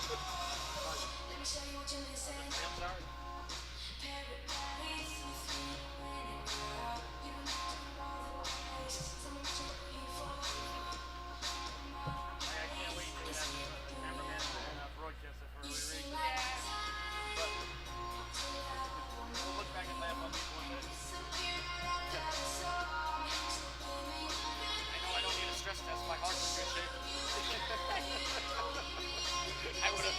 I'm sorry. I can't wait to have the cameraman and broadcast it for a re-read. But we'll look back and laugh on these one day. I know I don't need a stress test. My heart's in good shape. I would have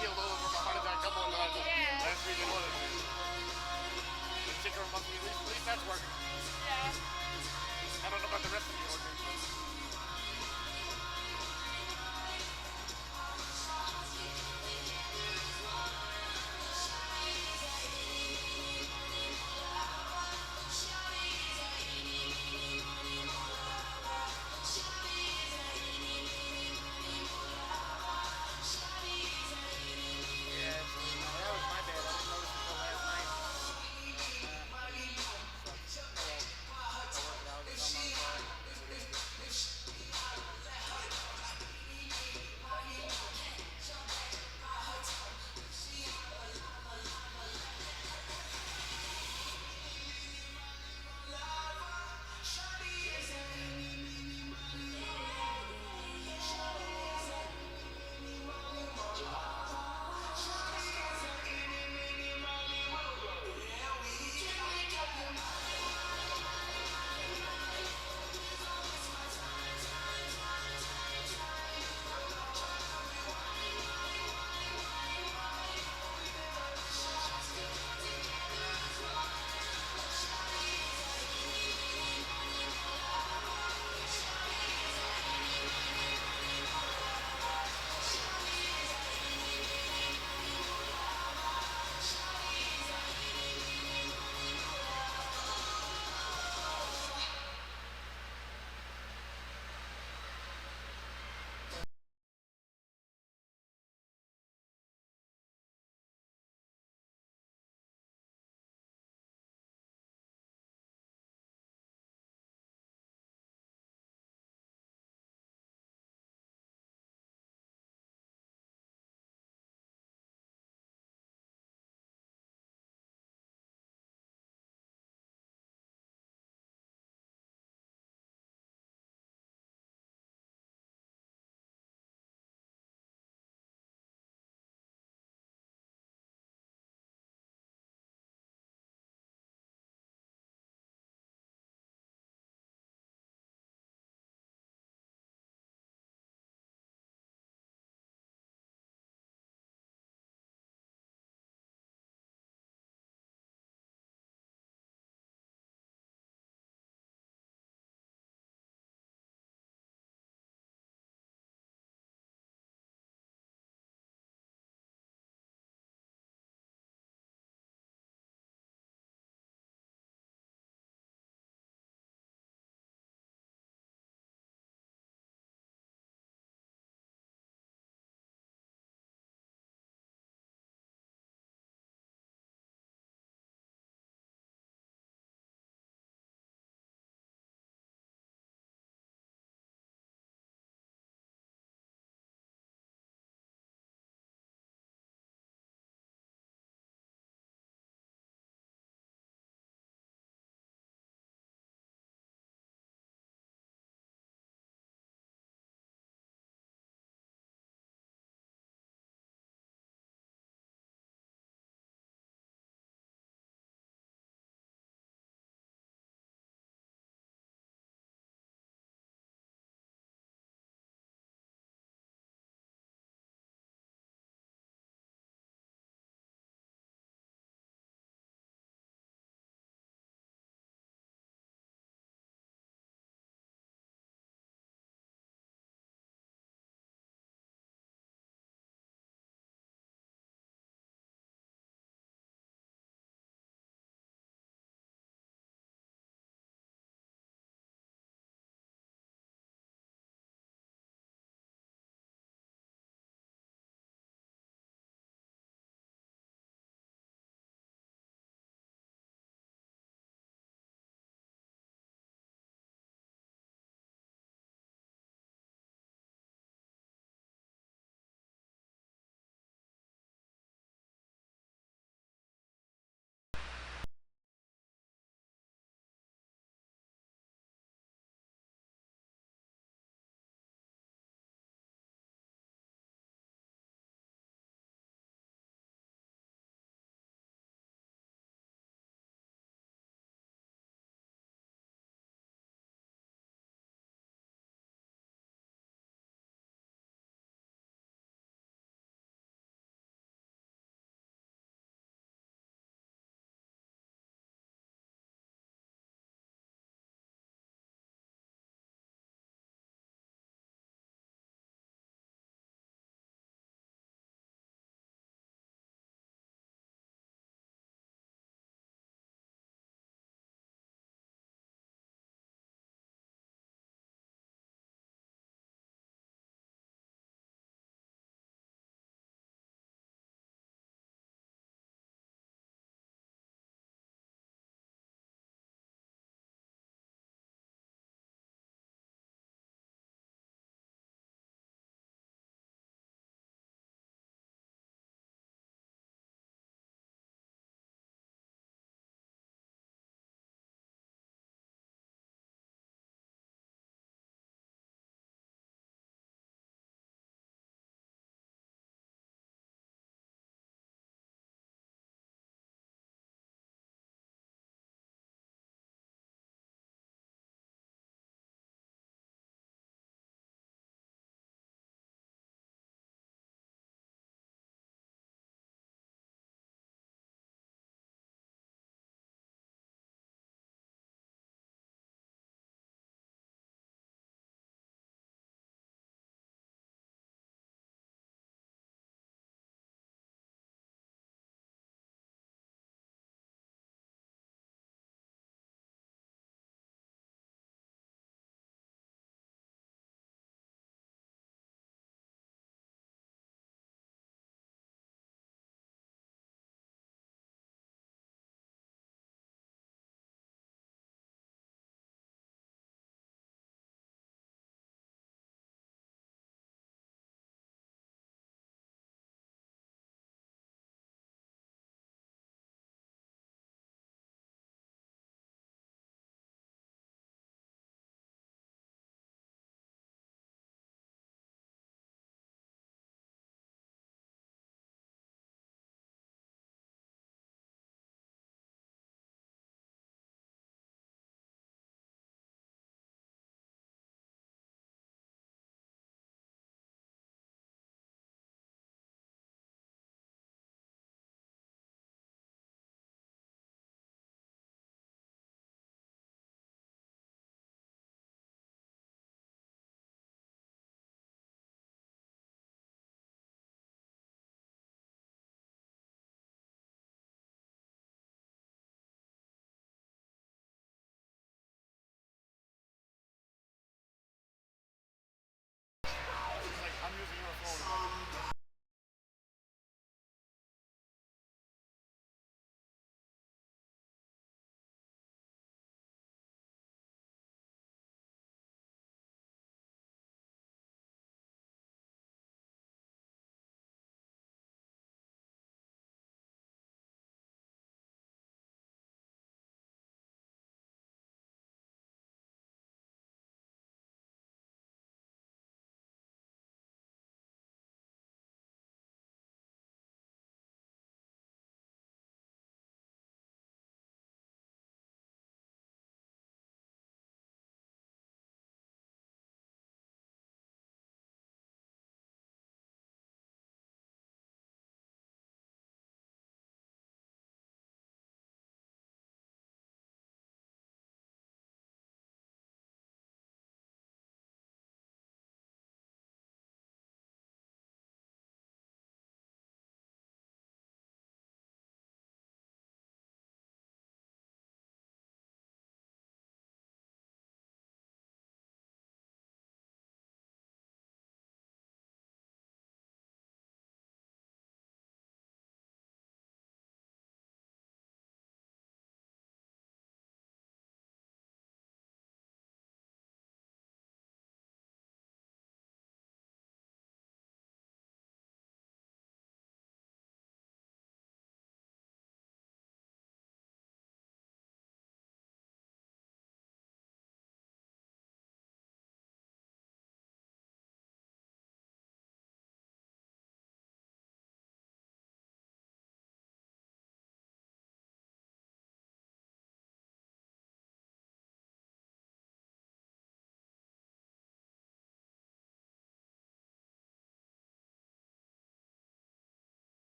keeled over from a heart attack a couple of times. Yeah. Last week it was. The ticker must be, at least that's working.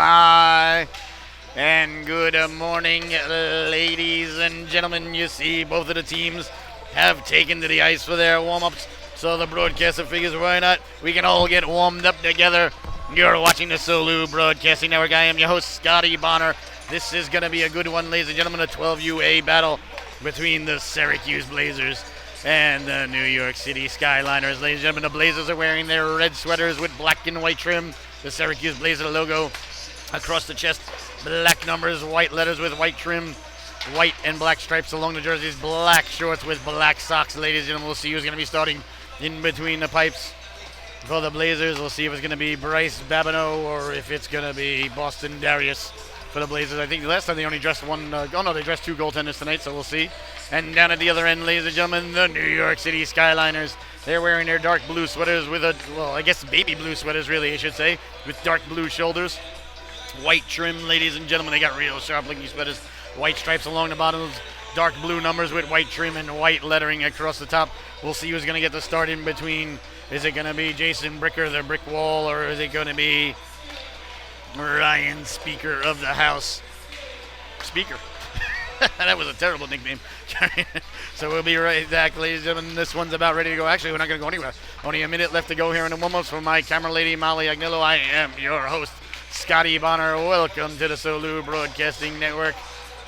my. And good morning, ladies and gentlemen. You see, both of the teams have taken to the ice for their warm-ups. So the broadcaster figures, why not? We can all get warmed up together. You're watching the Solu Broadcasting Network. I am your host, Scotty Bonner. This is going to be a good one, ladies and gentlemen. A 12UA battle between the Syracuse Blazers and the New York City Skyliners. Ladies and gentlemen, the Blazers are wearing their red sweaters with black and white trim. The Syracuse Blazer logo across the chest. Black numbers, white letters with white trim. White and black stripes along the jerseys. Black shorts with black socks. Ladies and gentlemen, we'll see who's going to be starting in between the pipes for the Blazers. We'll see if it's going to be Bryce Babineau or if it's going to be Boston Darius for the Blazers. I think the last time they only dressed one. They dressed two goaltenders tonight, so we'll see. And down at the other end, ladies and gentlemen, the New York City Skyliners. They're wearing their dark blue sweaters with I guess baby blue sweaters, really, I should say, with dark blue shoulders. White trim, ladies and gentlemen. They got real sharp-looking sweaters. White stripes along the bottoms. Dark blue numbers with white trim and white lettering across the top. We'll see who's going to get the start in between. Is it going to be Jason Bricker, the brick wall, or is it going to be Ryan Speaker of the house? Speaker. That was a terrible nickname. So we'll be right back, ladies and gentlemen. This one's about ready to go. Actually, we're not going to go anywhere. Only a minute left to go here in the warm-ups. For my camera lady, Molly Agnillo, I am your host, Scotty Bonner. Welcome to the Solu Broadcasting Network.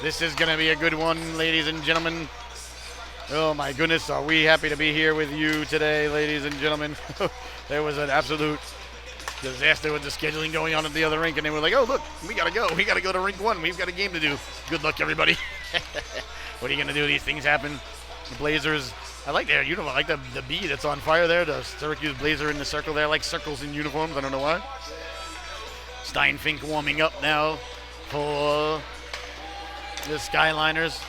This is going to be a good one, ladies and gentlemen. Oh, my goodness. Are we happy to be here with you today, ladies and gentlemen. There was an absolute disaster with the scheduling going on at the other rink, and they were like, oh, look, we got to go. We got to go to rink one. We've got a game to do. Good luck, everybody. What are you going to do? These things happen. The Blazers, I like their uniform. I like the bee that's on fire there. The Syracuse Blazer in the circle there. I like circles in uniforms. I don't know why. Steinfink warming up now for the Skyliners.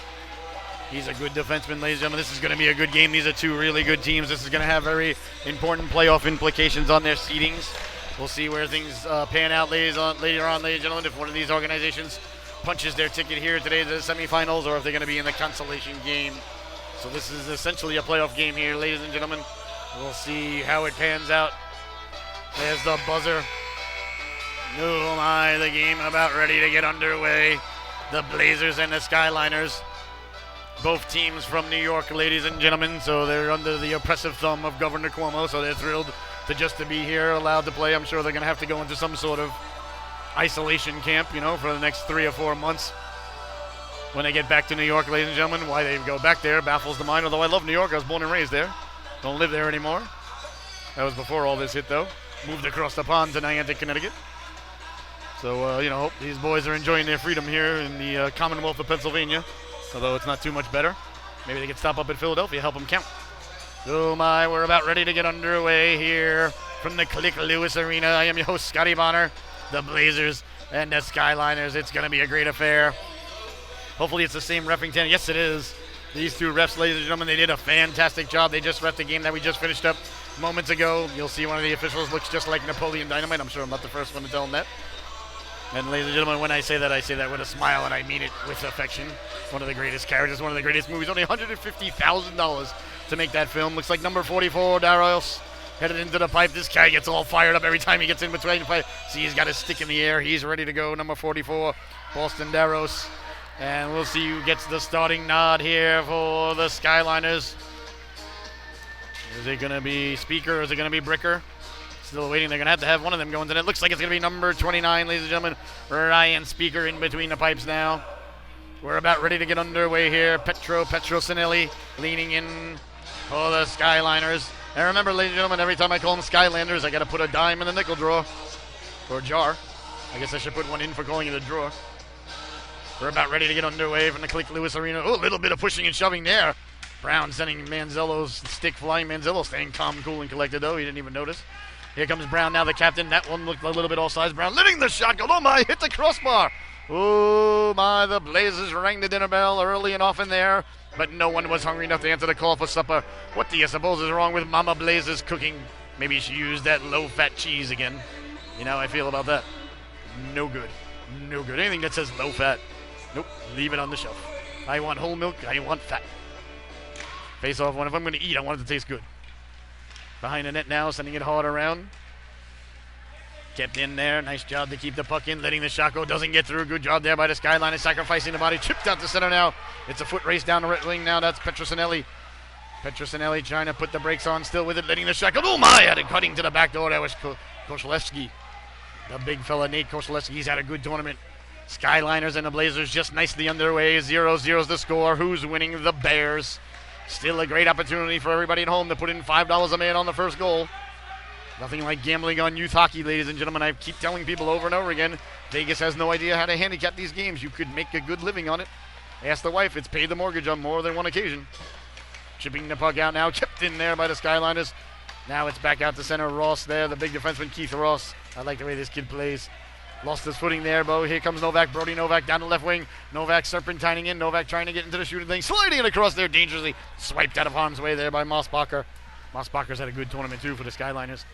He's a good defenseman, ladies and gentlemen. This is going to be a good game. These are two really good teams. This is going to have very important playoff implications on their seedings. We'll see where things pan out later on, ladies and gentlemen, if one of these organizations punches their ticket here today to the semifinals or if they're going to be in the consolation game. So this is essentially a playoff game here, ladies and gentlemen. We'll see how it pans out. There's the buzzer. Oh my, the game about ready to get underway. The Blazers and the Skyliners. Both teams from New York, ladies and gentlemen, so they're under the oppressive thumb of Governor Cuomo, so they're thrilled to be here, allowed to play. I'm sure they're going to have to go into some sort of isolation camp, for the next 3 or 4 months. When they get back to New York, ladies and gentlemen, why they go back there baffles the mind, although I love New York. I was born and raised there. Don't live there anymore. That was before all this hit, though. Moved across the pond to Niantic, Connecticut. So, hope these boys are enjoying their freedom here in the Commonwealth of Pennsylvania, although it's not too much better. Maybe they could stop up at Philadelphia, help them count. Oh my, we're about ready to get underway here from the Click Lewis Arena. I am your host, Scotty Bonner, the Blazers and the Skyliners. It's going to be a great affair. Hopefully it's the same reffing team. Yes, it is. These two refs, ladies and gentlemen, they did a fantastic job. They just reffed the game that we just finished up moments ago. You'll see one of the officials looks just like Napoleon Dynamite. I'm sure I'm not the first one to tell them that. And ladies and gentlemen, when I say that with a smile, and I mean it with affection. One of the greatest characters, one of the greatest movies. Only $150,000 to make that film. Looks like number 44, Darius, headed into the pipe. This guy gets all fired up every time he gets in between the pipe. See, he's got his stick in the air. He's ready to go. Number 44, Boston Darius. And we'll see who gets the starting nod here for the Skyliners. Is it going to be Speaker or is it going to be Bricker? Still waiting. They're going to have one of them going tonight. Looks like it's going to be number 29, ladies and gentlemen. Ryan Speaker in between the pipes now. We're about ready to get underway here. Petro Sinelli leaning in for the Skyliners. And remember, ladies and gentlemen, every time I call them Skylanders, I got to put a dime in the nickel drawer. Or jar. I guess I should put one in for calling it a drawer. We're about ready to get underway from the Click Lewis Arena. Oh, a little bit of pushing and shoving there. Brown sending Manzello's stick flying. Manzello staying calm, cool, and collected, though. He didn't even notice. Here comes Brown now, the captain. That one looked a little bit all-size. Brown letting the shot go. Oh, my, hit the crossbar. Oh, my, the Blazers rang the dinner bell early and often there. But no one was hungry enough to answer the call for supper. What do you suppose is wrong with Mama Blazers cooking? Maybe she used that low-fat cheese again. You know how I feel about that. No good. No good. Anything that says low-fat, nope, leave it on the shelf. I want whole milk. I want fat. Face-off one. If I'm going to eat, I want it to taste good. Behind the net now, sending it hard around. Kept in there. Nice job to keep the puck in. Letting the shot go. Doesn't get through. Good job there by the Skyliners. Sacrificing the body. Chipped out to center now. It's a foot race down the right wing now. That's Petrosinelli. Petrosinelli trying to put the brakes on. Still with it. Letting the shot go. Oh my! Had it cutting to the back door. That was Koszalewski. The big fella, Nate Koszalewski. He's had a good tournament. Skyliners and the Blazers just nicely underway. 0-0's the score. Who's winning? The Bears. Still a great opportunity for everybody at home to put in $5 a man on the first goal. Nothing like gambling on youth hockey, ladies and gentlemen. I keep telling people over and over again, Vegas has no idea how to handicap these games. You could make a good living on it. Ask the wife. It's paid the mortgage on more than one occasion. Chipping the puck out now. Kept in there by the Skyliners. Now it's back out to center. Ross there, the big defenseman, Keith Ross. I like the way this kid plays. Lost his footing there, Bo. Here comes Novak. Brody Novak down the left wing. Novak serpentining in. Novak trying to get into the shooting thing. Sliding it across there dangerously. Swiped out of harm's way there by Mossbacher. Mossbacher's had a good tournament, too, for the Skyliners.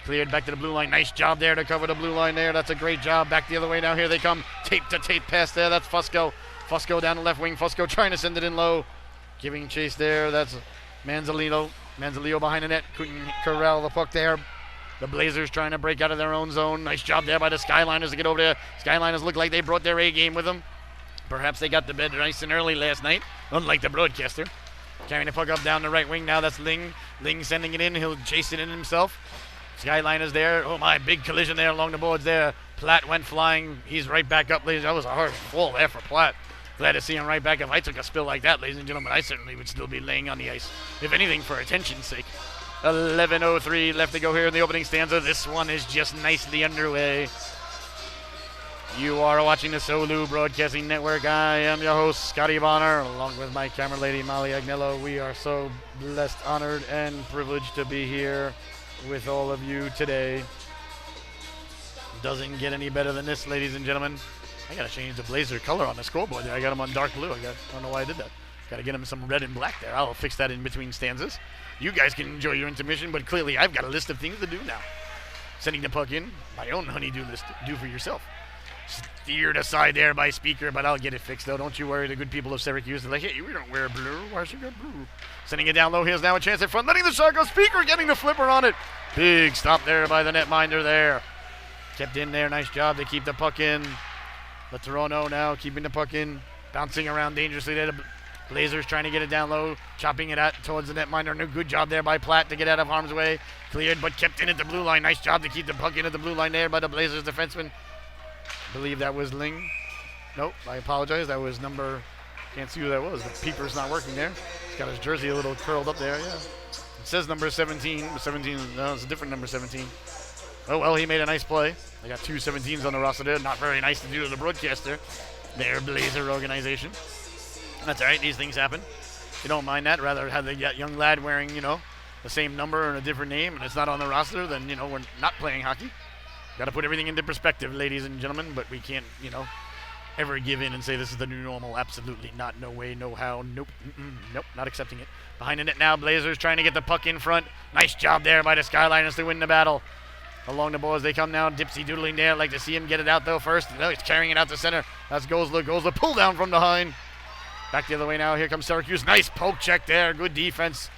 Cleared back to the blue line. Nice job there to cover the blue line there. That's a great job. Back the other way now. Here they come. Tape-to-tape pass there. That's Fusco. Fusco down the left wing. Fusco trying to send it in low. Giving chase there. That's Manzolino. Manzolino behind the net. Couldn't corral the puck there. The Blazers trying to break out of their own zone. Nice job there by the Skyliners to get over there. Skyliners look like they brought their A game with them. Perhaps they got to bed nice and early last night, unlike the broadcaster. Carrying the puck up down the right wing now. That's Ling. Ling sending it in. He'll chase it in himself. Skyliners there. Oh my, big collision there along the boards there. Platt went flying. He's right back up, ladies. That was a hard fall there for Platt. Glad to see him right back. If I took a spill like that, ladies and gentlemen, I certainly would still be laying on the ice. If anything, for attention's sake. 11:03 left to go here in the opening stanza. This one is just nicely underway. You are watching the Solu Broadcasting Network. I am your host, Scotty Bonner, along with my camera lady, Molly Agnello. We are so blessed, honored, and privileged to be here with all of you today. Doesn't get any better than this, ladies and gentlemen. I gotta change the Blazer color on the scoreboard there. I got them on dark blue. I don't know why I did that. Gotta get them some red and black there. I'll fix that in between stanzas. You guys can enjoy your intermission, but clearly I've got a list of things to do now. Sending the puck in, my own honey-do list. Do for yourself. Steered aside there by Speaker, but I'll get it fixed, though. Don't you worry. The good people of Syracuse, they're like, hey, we don't wear blue. Why should you got blue? Sending it down low. Here's now a chance at front. Letting the shot go. Speaker getting the flipper on it. Big stop there by the netminder there. Kept in there. Nice job to keep the puck in. Laterano now keeping the puck in. Bouncing around dangerously there. Blazers trying to get it down low, chopping it out towards the netminder. No good job there by Platt to get out of harm's way. Cleared, but kept in at the blue line. Nice job to keep the puck in at the blue line there by the Blazers defenseman. I believe that was Ling. Nope, I apologize. That was number, can't see who that was. The peeper's not working there. He's got his jersey a little curled up there, yeah. It says number 17, but 17, no, it's a different number 17. Oh, well, he made a nice play. They got two 17s on the roster there. Not very nice to do to the broadcaster. Their Blazer organization. That's all right. These things happen. You don't mind that. Rather have the young lad wearing, the same number and a different name, and it's not on the roster, then, we're not playing hockey. Got to put everything into perspective, ladies and gentlemen, but we can't, ever give in and say this is the new normal. Absolutely not. No way, no how. Nope. Nope. Not accepting it. Behind the net now, Blazers trying to get the puck in front. Nice job there by the Skyliners to win the battle. Along the ball as they come now. Dipsy doodling there. Like to see him get it out, though, first. No, he's carrying it out to center. That's Gosler. Gosler pull down from behind. Back the other way now. Here comes Syracuse. Nice poke check there. Good defense.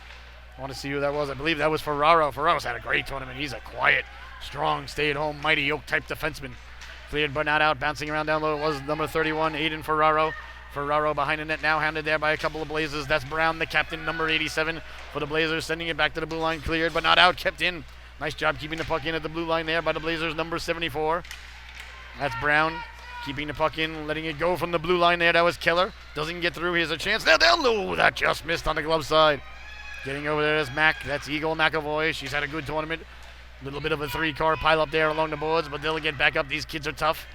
I want to see who that was. I believe that was Ferraro. Ferraro's had a great tournament. He's a quiet, strong, stay-at-home, mighty oak-type defenseman. Cleared but not out. Bouncing around down low. It was number 31, Aiden Ferraro. Ferraro behind the net now. Hounded there by a couple of Blazers. That's Brown, the captain, number 87 for the Blazers. Sending it back to the blue line. Cleared but not out. Kept in. Nice job keeping the puck in at the blue line there by the Blazers, number 74. That's Brown. Keeping the puck in, letting it go from the blue line there. That was Keller. Doesn't get through. Here's a chance. Now down low. That just missed on the glove side. Getting over there is Mac. That's Eagle McAvoy. She's had a good tournament. A little bit of a three-car pile up there along the boards, but they'll get back up. These kids are tough.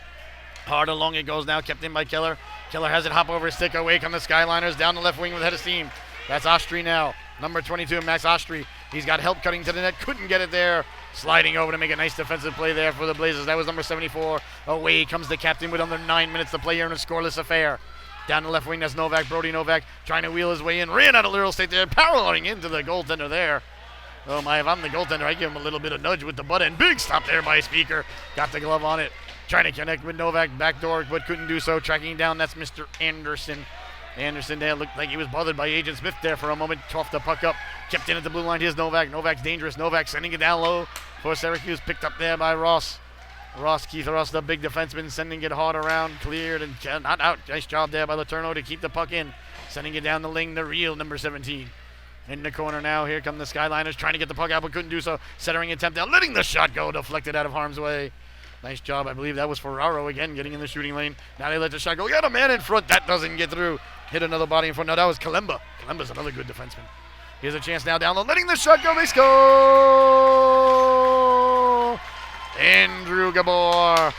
Hard along it goes now. Kept in by Keller. Keller has it hop over his stick. Away come the Skyliners. Down the left wing with head of steam. That's Ostry now. Number 22, Max Ostry. He's got help cutting to the net. Couldn't get it there. Sliding over to make a nice defensive play there for the Blazers. That was number 74. Away comes the captain with under 9 minutes to play here in a scoreless affair. Down the left wing, that's Novak. Brody Novak trying to wheel his way in. Ran out of real estate there. Paralleling into the goaltender there. Oh my, if I'm the goaltender, I give him a little bit of nudge with the butt end. Big stop there by Speaker. Got the glove on it. Trying to connect with Novak. Backdoor, but couldn't do so. Tracking down, that's Mr. Anderson. Anderson there looked like he was bothered by Agent Smith there for a moment. Toughed the puck up. Kept in at the blue line. Here's Novak. Novak's dangerous. Novak sending it down low for Syracuse. Picked up there by Ross. Keith Ross, the big defenseman, sending it hard around, cleared and not out. Nice job there by Letourneau to keep the puck in. Sending it down the lane, the real number 17. In the corner now, here come the Skyliners, trying to get the puck out, but couldn't do so. Centering attempt down, letting the shot go, deflected out of harm's way. Nice job, I believe that was Ferraro again, getting in the shooting lane. Now they let the shot go. Got a man in front, that doesn't get through. Hit another body in front. No, that was Kalemba. Kalemba's another good defenseman. Here's a chance now down low, letting the shot go, they score! Andrew Gabor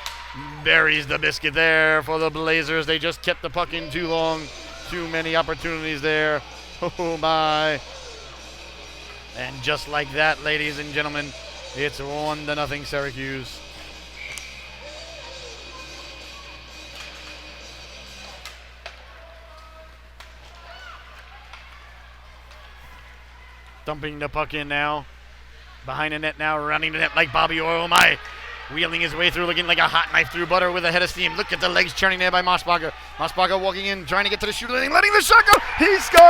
buries the biscuit there for the Blazers. They just kept the puck in too long. Too many opportunities there. Oh my. And just like that, ladies and gentlemen, it's 1-0 Syracuse. Dumping the puck in now. Behind the net now, running the net like Bobby Orr. Oh my. Wheeling his way through, looking like a hot knife through butter with a head of steam. Look at the legs churning there by Mossbacher. Mossbacher walking in, trying to get to the shooter, letting the shot go. He scores!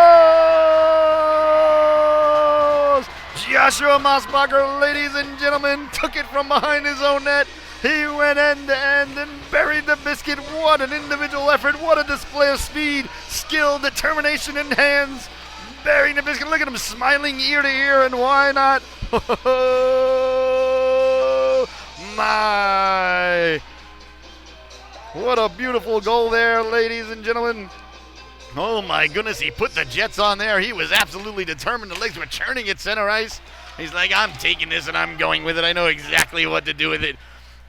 Joshua Mossbacher, ladies and gentlemen, took it from behind his own net. He went end to end and buried the biscuit. What an individual effort. What a display of speed, skill, determination in hands. Burying the biscuit. Look at him smiling ear to ear, and why not? My. What a beautiful goal there, ladies and gentlemen. Oh my goodness, he put the Jets on there. He was absolutely determined. The legs were churning at center ice. He's like, I'm taking this and I'm going with it. I know exactly what to do with it.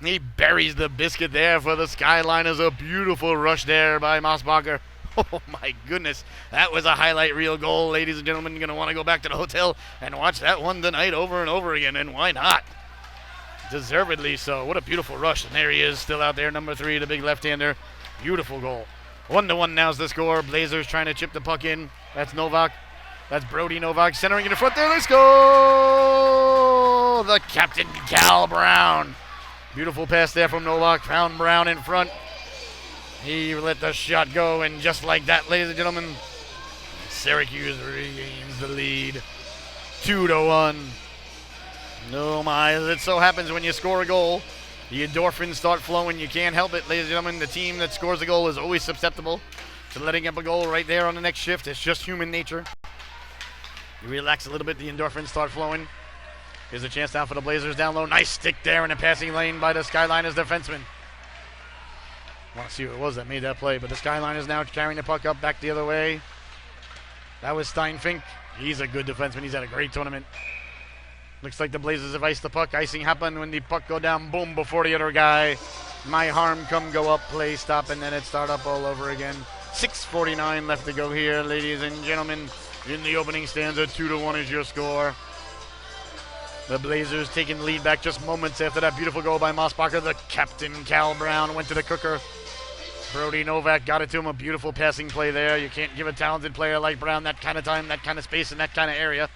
He buries the biscuit there for the Skyliners. A beautiful rush there by Mossbacher. Oh my goodness, that was a highlight reel goal, ladies and gentlemen. You're going to want to go back to the hotel and watch that one tonight over and over again, and why not? Deservedly so. What a beautiful rush. And there he is, still out there, number 3, the big left-hander. Beautiful goal. 1-1 now's the score. Blazers trying to chip the puck in. That's Novak. That's Brody Novak centering in the front there. Let's go! The captain, Cal Brown. Beautiful pass there from Novak. Found Brown in front. He let the shot go, and just like that, ladies and gentlemen, Syracuse regains the lead. 2-1. No, my, as it so happens when you score a goal, the endorphins start flowing. You can't help it, ladies and gentlemen. The team that scores a goal is always susceptible to letting up a goal right there on the next shift. It's just human nature. You relax a little bit, the endorphins start flowing. Here's a chance now for the Blazers down low. Nice stick there in the passing lane by the Skyliners defenseman. I want to see who it was that made that play, but the Skyliners now carrying the puck up back the other way. That was Steinfink. He's a good defenseman. He's had a great tournament. Looks like the Blazers have iced the puck. Icing happened when the puck go down, boom, before the other guy. My harm come go up, play stop, and then it start up all over again. 6:49 left to go here, ladies and gentlemen. In the opening stanza, 2-1 is your score. The Blazers taking the lead back just moments after that beautiful goal by Mossbacher. The captain, Cal Brown, went to the cooker. Brody Novak got it to him. A beautiful passing play there. You can't give a talented player like Brown that kind of time, that kind of space, and that kind of area.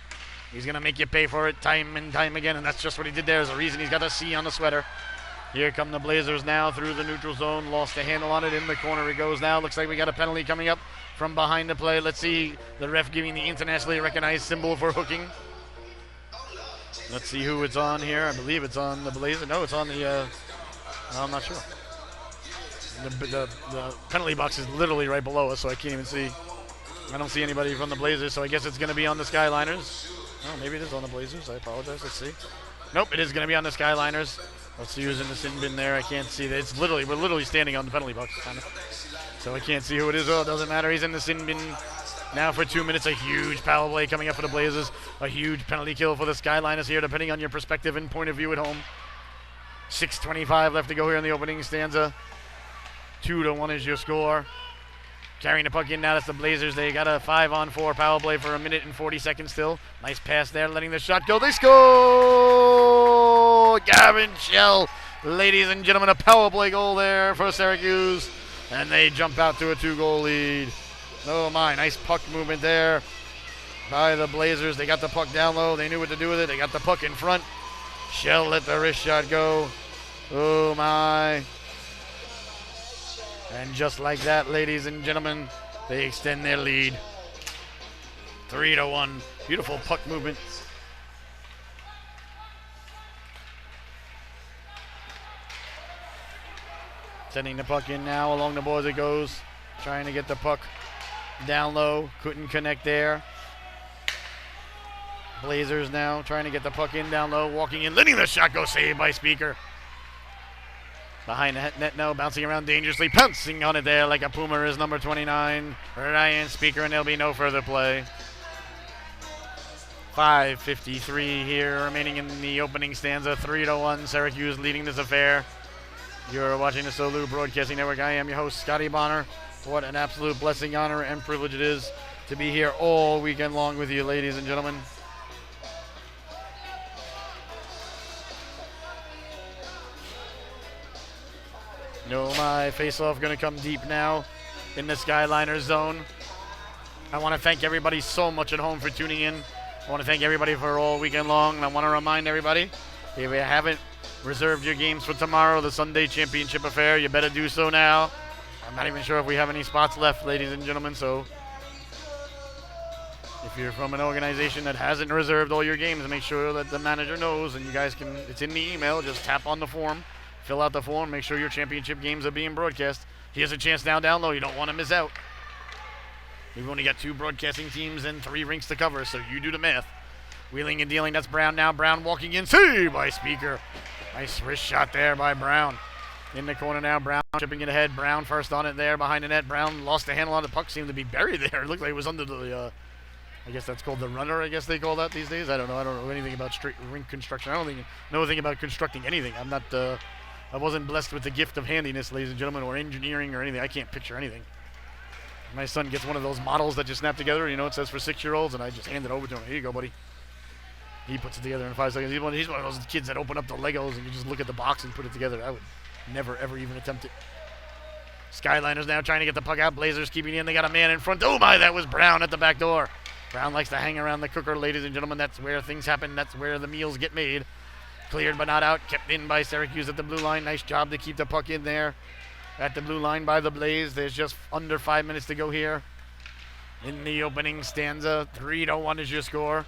He's going to make you pay for it time and time again, and that's just what he did there. There's a reason he's got a C on the sweater. Here come the Blazers now through the neutral zone. Lost a handle on it. In the corner he goes now. Looks like we got a penalty coming up from behind the play. Let's see the ref giving the internationally recognized symbol for hooking. Let's see who it's on here. I believe it's on the Blazers. No, it's on the, I'm not sure. The penalty box is literally right below us, so I can't even see. I don't see anybody from the Blazers, so I guess it's going to be on the Skyliners. Oh, maybe it is on the Blazers. I apologize. Let's see. Nope, it is going to be on the Skyliners. Let's see who's in the sin bin there. I can't see that. It's literally, we're literally standing on the penalty box, kind of. So I can't see who it is. Oh, it doesn't matter. He's in the sin bin now for 2 minutes. A huge power play coming up for the Blazers. A huge penalty kill for the Skyliners here, depending on your perspective and point of view at home. 6:25 left to go here in the opening stanza. 2-1 is your score. Carrying the puck in now, that's the Blazers. They got a 5-on-4 power play for 1 minute and 40 seconds still. Nice pass there, letting the shot go. They score! Gavin Shell, ladies and gentlemen, a power play goal there for Syracuse. And they jump out to a 2-goal lead. Oh my, nice puck movement there by the Blazers. They got the puck down low. They knew what to do with it. They got the puck in front. Shell let the wrist shot go. Oh my. And just like that, ladies and gentlemen, they extend their lead. 3-1. Beautiful puck movement. Sending the puck in now. Along the boards it goes. Trying to get the puck down low. Couldn't connect there. Blazers now trying to get the puck in down low. Walking in. Letting the shot go. Saved by Speaker. Behind the net now. Bouncing around dangerously. Pouncing on it there like a Puma is number 29. Ryan Speaker, and there'll be no further play. 5:53 here remaining in the opening stanza. 3-1 Syracuse leading this affair. You're watching the Solu Broadcasting Network. I am your host, Scotty Bonner. What an absolute blessing, honor, and privilege it is to be here all weekend long with you, ladies and gentlemen. No, my face-off going to come deep now in the Skyliners zone. I want to thank everybody so much at home for tuning in. I want to thank everybody for all weekend long, and I want to remind everybody, if you haven't reserved your games for tomorrow, the Sunday Championship affair, you better do so now. I'm not even sure if we have any spots left, ladies and gentlemen, so if you're from an organization that hasn't reserved all your games, make sure that the manager knows, and you guys can, it's in the email, just tap on the form, fill out the form, make sure your championship games are being broadcast. Here's a chance now down low, you don't want to miss out. We've only got 2 broadcasting teams and 3 rinks to cover, so you do the math. Wheeling and dealing, that's Brown now. Brown walking in, saved by Speaker. Nice wrist shot there by Brown. In the corner now, Brown chipping it ahead. Brown first on it there behind the net. Brown lost the handle on the puck, seemed to be buried there. It looked like it was under the, I guess that's called the runner, I guess they call that these days. I don't know anything about straight rink construction. I don't know anything about constructing anything. I'm not, I wasn't blessed with the gift of handiness, ladies and gentlemen, or engineering or anything. I can't picture anything. My son gets one of those models that just snap together. You know, it says for 6-year-olds, and I just hand it over to him. Here you go, buddy. He puts it together in 5 seconds. He's one of those kids that open up the Legos and you just look at the box and put it together. I would never, ever even attempt it. Skyliners now trying to get the puck out. Blazers keeping it in. They got a man in front. Oh, my, that was Brown at the back door. Brown likes to hang around the cooker, ladies and gentlemen. That's where things happen. That's where the meals get made. Cleared but not out. Kept in by Syracuse at the blue line. Nice job to keep the puck in there. At the blue line by the Blaze. There's just under 5 minutes to go here. In the opening stanza, 3-1 is your score.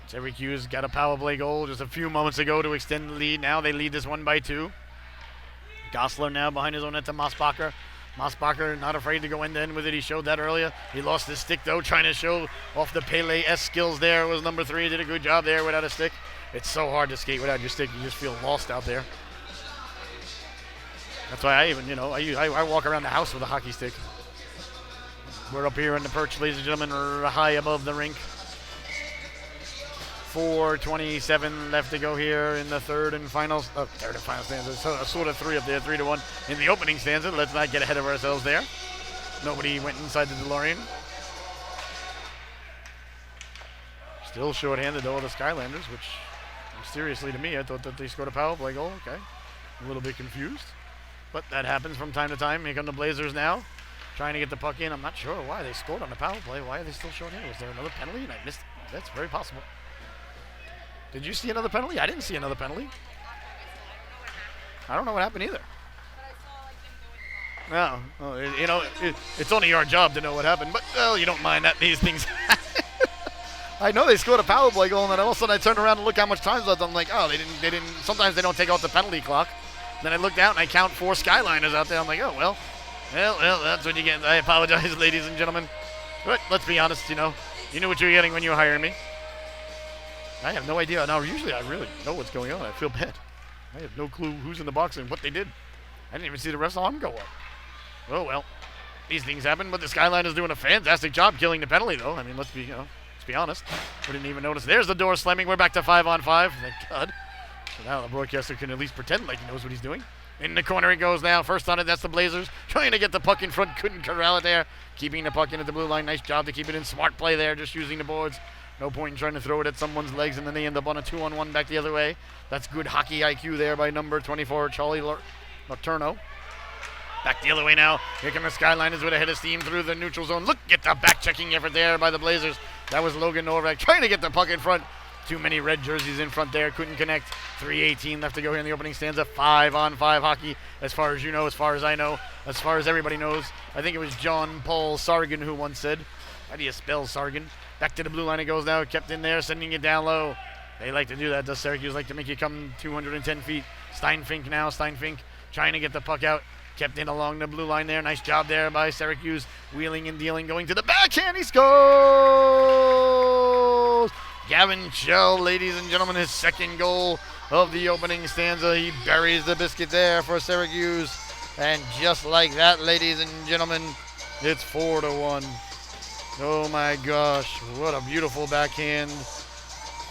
Syracuse got a power play goal just a few moments ago to extend the lead. Now they lead this 1-2. Gosler now behind his own net to Mosbacher. Mosbacher not afraid to go end-to-end with it. He showed that earlier. He lost his stick, though, trying to show off the Pele-esque skills there. It was number 3. Did a good job there without a stick. It's so hard to skate without your stick. You just feel lost out there. That's why I even, I walk around the house with a hockey stick. We're up here in the perch, ladies and gentlemen, high above the rink. 4:27 left to go here in the third and final stanza. So sort of 3 up there, 3-1 in the opening stanza. Let's not get ahead of ourselves there. Nobody went inside the DeLorean. Still shorthanded though, the Skyliners, which mysteriously to me, I thought that they scored a power play goal. Okay, a little bit confused. But that happens from time to time. Here come the Blazers now, trying to get the puck in. I'm not sure why they scored on the power play. Why are they still shorthanded? Was there another penalty and I missed it? That's very possible. Did you see another penalty? I didn't see another penalty. I don't know what happened either. No, it's only your job to know what happened. But, well, you don't mind that these things I know they scored a power play goal, and then all of a sudden I turned around and look how much time's left. I'm like, oh, they didn't. Sometimes they don't take off the penalty clock. Then I looked out and I count 4 Skyliners out there. I'm like, oh, well, that's what you get. I apologize, ladies and gentlemen. But let's be honest, you knew what you were getting when you were hiring me. I have no idea. Now, usually I really know what's going on. I feel bad. I have no clue who's in the box and what they did. I didn't even see the rest of them go up. Oh, well, these things happen, but the Skyliners doing a fantastic job killing the penalty, though. I mean, let's be honest. We didn't even notice. There's the door slamming. We're back to 5-on-5. Thank God. So now the broadcaster can at least pretend like he knows what he's doing. In the corner it goes now. First on it, that's the Blazers. Trying to get the puck in front. Couldn't corral it there. Keeping the puck in at the blue line. Nice job to keep it in. Smart play there, just using the boards. No point in trying to throw it at someone's legs, and then they end up on a 2-on-1 back the other way. That's good hockey IQ there by number 24, Charlie Letourneau. Back the other way now. Here come the Skyliners with a head of steam through the neutral zone. Look at the back-checking effort there by the Blazers. That was Logan Novak trying to get the puck in front. Too many red jerseys in front there. Couldn't connect. 3:18 left to go here in the opening stanza. 5-on-5 hockey, as far as you know, as far as I know, as far as everybody knows. I think it was John Paul Sargent who once said, how do you spell Sargent? Back to the blue line it goes now. Kept in there, sending it down low. They like to do that. Does Syracuse like to make you come 210 feet? Steinfink now. Steinfink trying to get the puck out. Kept in along the blue line there. Nice job there by Syracuse. Wheeling and dealing. Going to the backhand. He scores! Gavin Shell, ladies and gentlemen, his second goal of the opening stanza. He buries the biscuit there for Syracuse. And just like that, ladies and gentlemen, it's 4-1. Oh my gosh, what a beautiful backhand.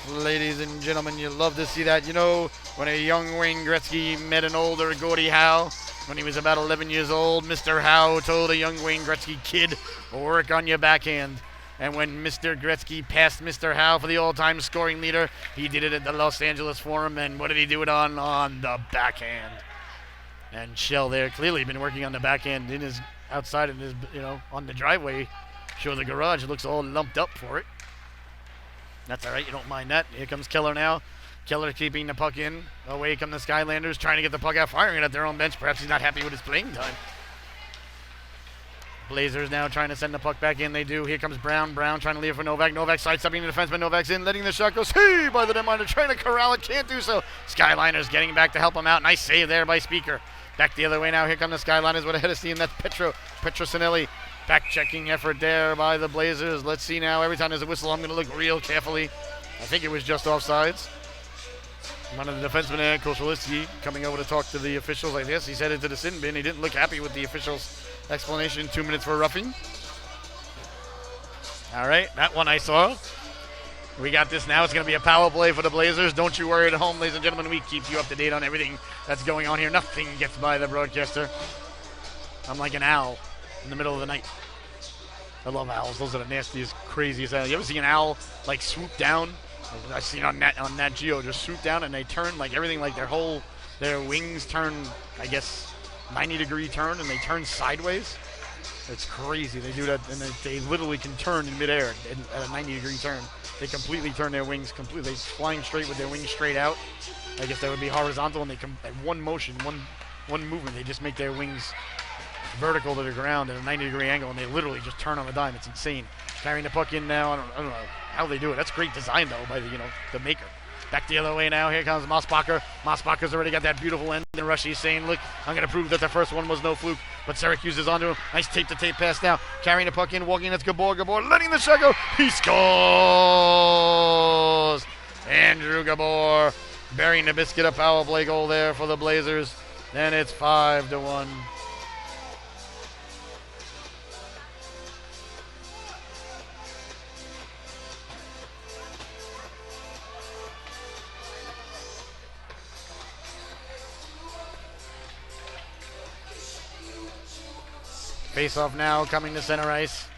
Ladies and gentlemen, you love to see that. You know, when a young Wayne Gretzky met an older Gordie Howe, when he was about 11 years old, Mr. Howe told a young Wayne Gretzky, kid, work on your backhand. And when Mr. Gretzky passed Mr. Howe for the all-time scoring leader, he did it at the Los Angeles Forum. And what did he do it on? On the backhand. And Shell there clearly been working on the backhand in his outside in his, on the driveway. Show the garage. It looks all lumped up for it. That's all right. You don't mind that. Here comes Keller now. Keller keeping the puck in. Away come the Skyliners, trying to get the puck out, firing it at their own bench. Perhaps he's not happy with his playing time. Blazers now trying to send the puck back in. They do. Here comes Brown. Brown trying to leave it for Novak. Novak sidestepping the defenseman. Novak's in, letting the shot go. Hey, by the netminder, trying to corral it. Can't do so. Skyliners getting back to help him out. Nice save there by Speaker. Back the other way now. Here come the Skyliners with a head of steam. That's Petrosinelli. Back-checking effort there by the Blazers. Let's see now. Every time there's a whistle, I'm going to look real carefully. I think it was just offsides. One of the defensemen there, Koszaliski, coming over to talk to the officials. I guess he's headed to the sin bin. He didn't look happy with the officials' explanation. 2 minutes for roughing. All right, that one I saw. We got this now. It's going to be a power play for the Blazers. Don't you worry at home, ladies and gentlemen. We keep you up to date on everything that's going on here. Nothing gets by the broadcaster. I'm like an owl in the middle of the night. I love owls. Those are the nastiest, craziest owls. You ever see an owl like swoop down? I've seen on Nat Geo just swoop down and they turn like everything, like their wings turn, I guess, 90-degree turn, and they turn sideways. It's crazy. They do that, and they literally can turn in midair at a 90-degree turn. They completely turn their wings completely. They're flying straight with their wings straight out. I guess that would be horizontal, and they come at one motion, one movement. They just make their wings vertical to the ground at a 90-degree angle, and they literally just turn on a dime. It's insane. Carrying the puck in now. I don't know how they do it. That's great design, though, by the maker. Back the other way now. Here comes Mossbacher. Mossbacher's already got that beautiful end in rush. He's saying, look, I'm going to prove that the first one was no fluke. But Syracuse is onto him. Nice tape-to-tape pass now. Carrying the puck in, walking. That's Gabor. Gabor letting the shot go. He scores! Andrew Gabor burying the biscuit. A power play goal there for the Blazers. And it's 5-1. Face-off now, coming to center ice.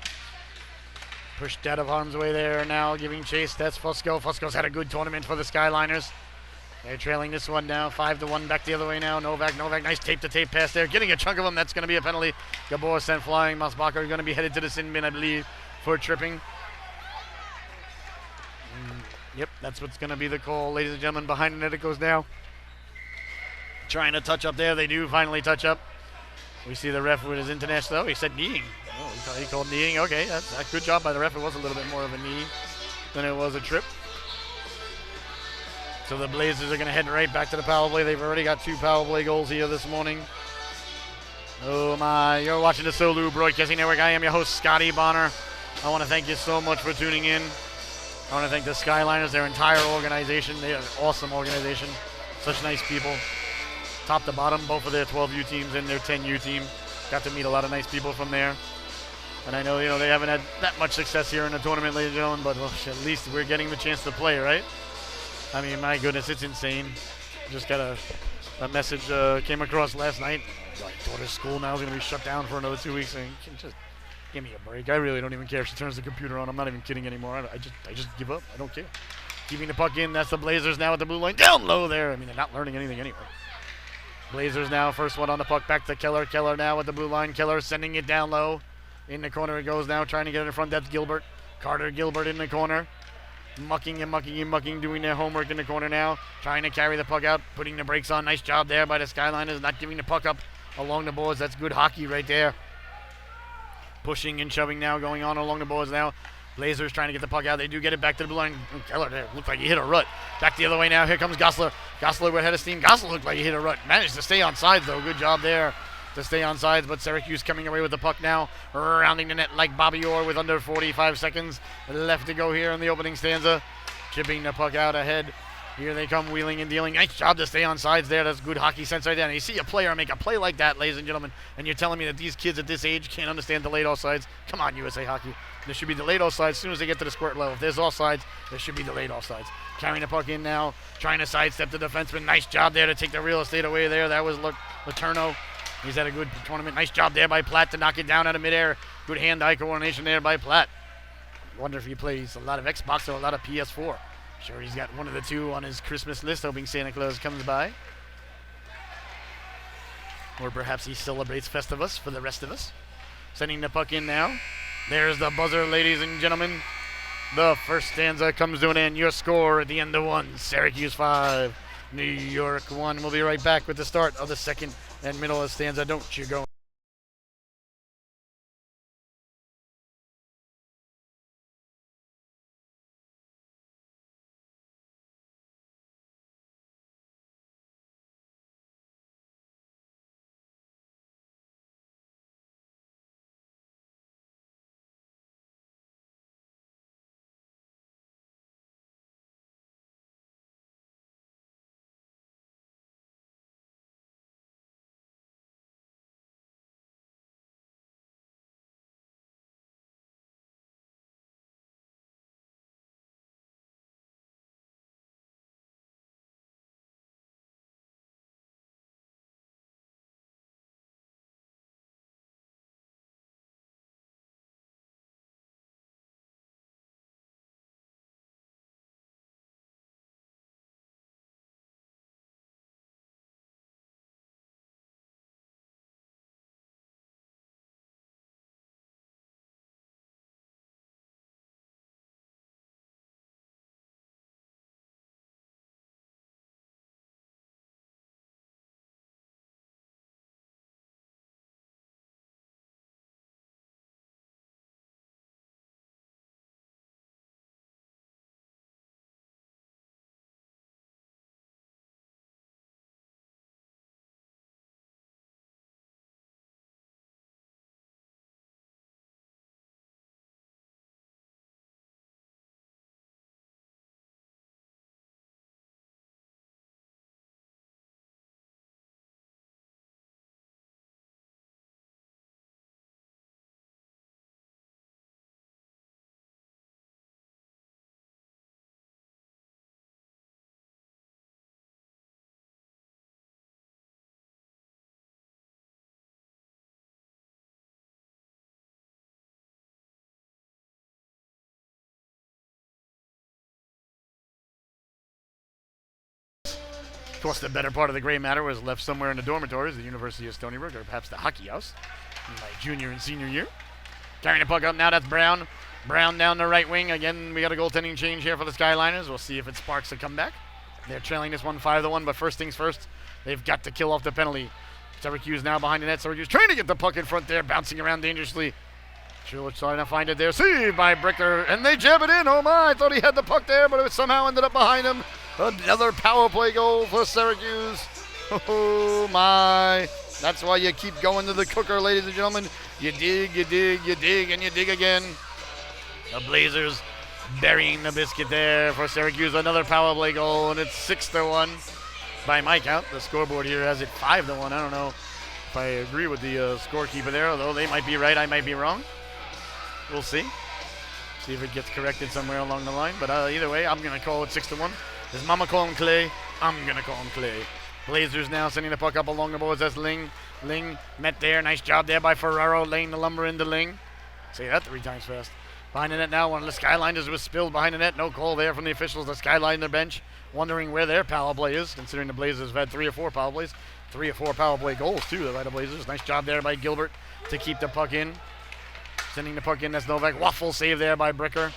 Pushed out of harm's way there now, giving chase. That's Fusco. Fusco's had a good tournament for the Skyliners. They're trailing this one now, 5-1. Back the other way now. Novak, nice tape-to-tape pass there. Getting a chunk of them. That's going to be a penalty. Gabor sent flying. Mossbacher is going to be headed to the sin bin, I believe, for tripping. Yep, that's what's going to be the call. Ladies and gentlemen, behind the net it goes now. Trying to touch up there. They do finally touch up. We see the ref with his international. He said kneeing. Oh, he called kneeing. Okay, that's a good job by the ref. It was a little bit more of a knee than it was a trip. So the Blazers are going to head right back to the power play. They've already got 2 power play goals here this morning. Oh my, you're watching the Solu Broadcasting Network. I am your host, Scotty Bonner. I want to thank you so much for tuning in. I want to thank the Skyliners, their entire organization. They are an awesome organization. Such nice people. Top to bottom, both of their 12U teams and their 10U team. Got to meet a lot of nice people from there. And I know, they haven't had that much success here in the tournament, ladies and gentlemen, but at least we're getting the chance to play, right? I mean, my goodness, it's insane. Just got a message came across last night. My daughter's school now is going to be shut down for another 2 weeks. And just give me a break. I really don't even care if she turns the computer on. I'm not even kidding anymore. I just give up. I don't care. Keeping the puck in. That's the Blazers now at the blue line. Down low there. I mean, they're not learning anything anyway. Blazers now, first one on the puck, back to Keller. Keller now at the blue line. Keller sending it down low. In the corner it goes now, trying to get it in front. That's Gilbert. Carter Gilbert in the corner. Mucking, doing their homework in the corner now. Trying to carry the puck out, putting the brakes on. Nice job there by the Skyliners, not giving the puck up along the boards. That's good hockey right there. Pushing and shoving now, going on along the boards now. Blazers trying to get the puck out. They do get it back to the blue line. Keller there looked like he hit a rut. Back the other way now. Here comes Gosler. Gosler with head of steam. Gosler looked like he hit a rut. Managed to stay on sides, though. Good job there to stay on sides. But Syracuse coming away with the puck now. Rounding the net like Bobby Orr with under 45 seconds left to go here in the opening stanza. Chipping the puck out ahead. Here they come, wheeling and dealing. Nice job to stay on sides there. That's good hockey sense right there. And you see a player make a play like that, ladies and gentlemen, and you're telling me that these kids at this age can't understand delayed offsides? Come on, USA Hockey. There should be delayed offsides as soon as they get to the squirt level. If there's offsides, there should be delayed offsides. Carrying the puck in now, trying to sidestep the defenseman. Nice job there to take the real estate away there. That was Letourneau. He's had a good tournament. Nice job there by Platt to knock it down out of midair. Good hand-eye coordination there by Platt. Wonder if he plays a lot of Xbox or a lot of PS4. Sure, he's got one of the two on his Christmas list, hoping Santa Claus comes by. Or perhaps he celebrates Festivus for the rest of us. Sending the puck in now. There's the buzzer, ladies and gentlemen. The first stanza comes to an end. Your score at the end of one, Syracuse 5, New York 1. We'll be right back with the start of the second and middle of the stanza. Don't you go. Of course, the better part of the gray matter was left somewhere in the dormitories of the University of Stony Brook, or perhaps the hockey house, in my junior and senior year. Carrying the puck up now, that's Brown. Brown down the right wing. Again, we got a goaltending change here for the Skyliners. We'll see if it sparks a comeback. They're trailing this one 5-1, but first things first, they've got to kill off the penalty. Syracuse now behind the net. Syracuse trying to get the puck in front there, bouncing around dangerously. Schulich trying to find it there. Saved by Bricker, and they jab it in. Oh my, I thought he had the puck there, but it somehow ended up behind him. Another power play goal for Syracuse. Oh my. That's why you keep going to the cooker, ladies and gentlemen. You dig, you dig, you dig, and you dig again. The Blazers burying the biscuit there for Syracuse. Another power play goal, and it's 6-1 by my count. The scoreboard here has it 5-1. I don't know if I agree with the scorekeeper there, although they might be right, I might be wrong. We'll see. See if it gets corrected somewhere along the line. But either way, I'm going to call it 6-1. Does Mama call him Clay? I'm going to call him Clay. Blazers now sending the puck up along the boards. That's Ling. Ling met there. Nice job there by Ferraro, laying the lumber into Ling. Say that 3 times fast. Behind the net now, one of the Skyliners was spilled behind the net. No call there from the officials. The Skyliner bench wondering where their power play is, considering the Blazers have had 3 or 4 power plays. 3 or 4 power play goals, too, by the Blazers. Nice job there by Gilbert to keep the puck in. Sending the puck in, that's Novak. Waffle save there by Bricker.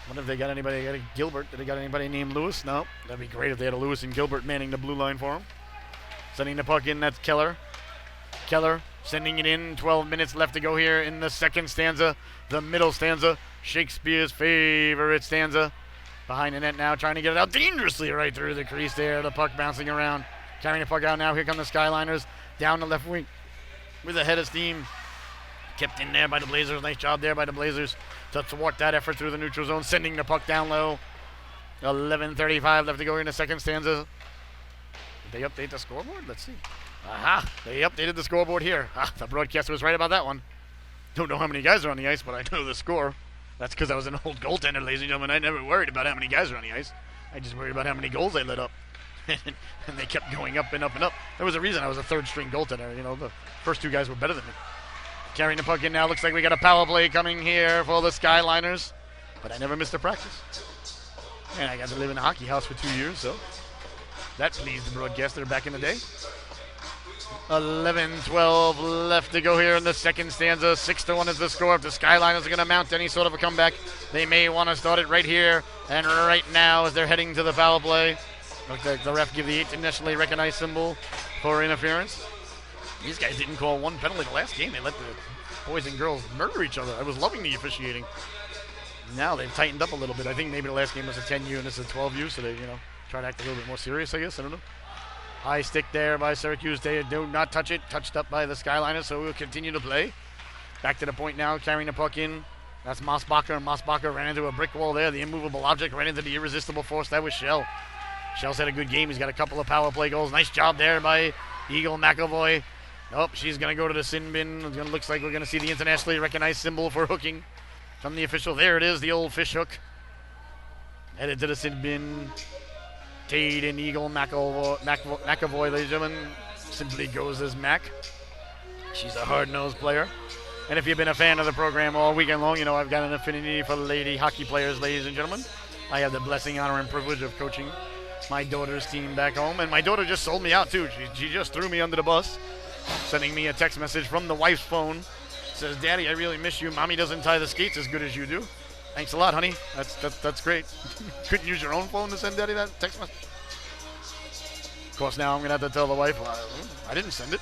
Wonder if they got anybody. Got Gilbert. Did they got anybody named Lewis? No. That'd be great if they had a Lewis and Gilbert manning the blue line for him. Sending the puck in, that's Keller. Keller sending it in. 12 minutes left to go here in the second stanza. The middle stanza. Shakespeare's favorite stanza. Behind the net now, trying to get it out dangerously right through the crease there. The puck bouncing around. Carrying the puck out now. Here come the Skyliners. Down the left wing with a head of steam. Kept in there by the Blazers. Nice job there by the Blazers to thwart that effort through the neutral zone. Sending the puck down low. 11:35 left to go in the second stanza. Did they update the scoreboard? Let's see. Aha! They updated the scoreboard here. The broadcaster was right about that one. Don't know how many guys are on the ice, but I know the score. That's because I was an old goaltender, ladies and gentlemen. I never worried about how many guys are on the ice. I just worried about how many goals they let up. And they kept going up and up and up. There was a reason I was a third-string goaltender. You know, the first two guys were better than me. Carrying the puck in now. Looks like we got a power play coming here for the Skyliners. But I never missed a practice. And I got to live in a hockey house for 2 years, so that pleased the broadcaster back in the day. 11-12 left to go here in the second stanza. 6-1 is the score. If the Skyliners are going to mount any sort of a comeback, they may want to start it right here and right now as they're heading to the foul play. Looks like the ref give the internationally recognized symbol for interference. These guys didn't call one penalty the last game. They let the boys and girls murder each other. I was loving the officiating. Now they've tightened up a little bit. I think maybe the last game was a 10U and this is a 12U, so they, try to act a little bit more serious, I guess. I don't know. High stick there by Syracuse. They do not touch it. Touched up by the Skyliners, so we'll continue to play. Back to the point now, carrying the puck in. That's Mossbacher, and Mossbacher ran into a brick wall there. The immovable object ran into the irresistible force. That was Shell. Shell's had a good game. He's got a couple of power play goals. Nice job there by Eagle McAvoy. Nope, she's going to go to the sin bin. It looks like we're going to see the internationally recognized symbol for hooking from the official. There it is, the old fish hook. Headed to the sin bin. Tate and Eagle McAvoy, ladies and gentlemen, simply goes as Mac. She's a hard-nosed player. And if you've been a fan of the program all weekend long, I've got an affinity for lady hockey players, ladies and gentlemen. I have the blessing, honor, and privilege of coaching my daughter's team back home. And my daughter just sold me out, too. She just threw me under the bus, sending me a text message from the wife's phone. Says, Daddy, I really miss you. Mommy doesn't tie the skates as good as you do. Thanks a lot, honey. That's great. Couldn't use your own phone to send Daddy that text message? Of course, now I'm going to have to tell the wife, well, I didn't send it.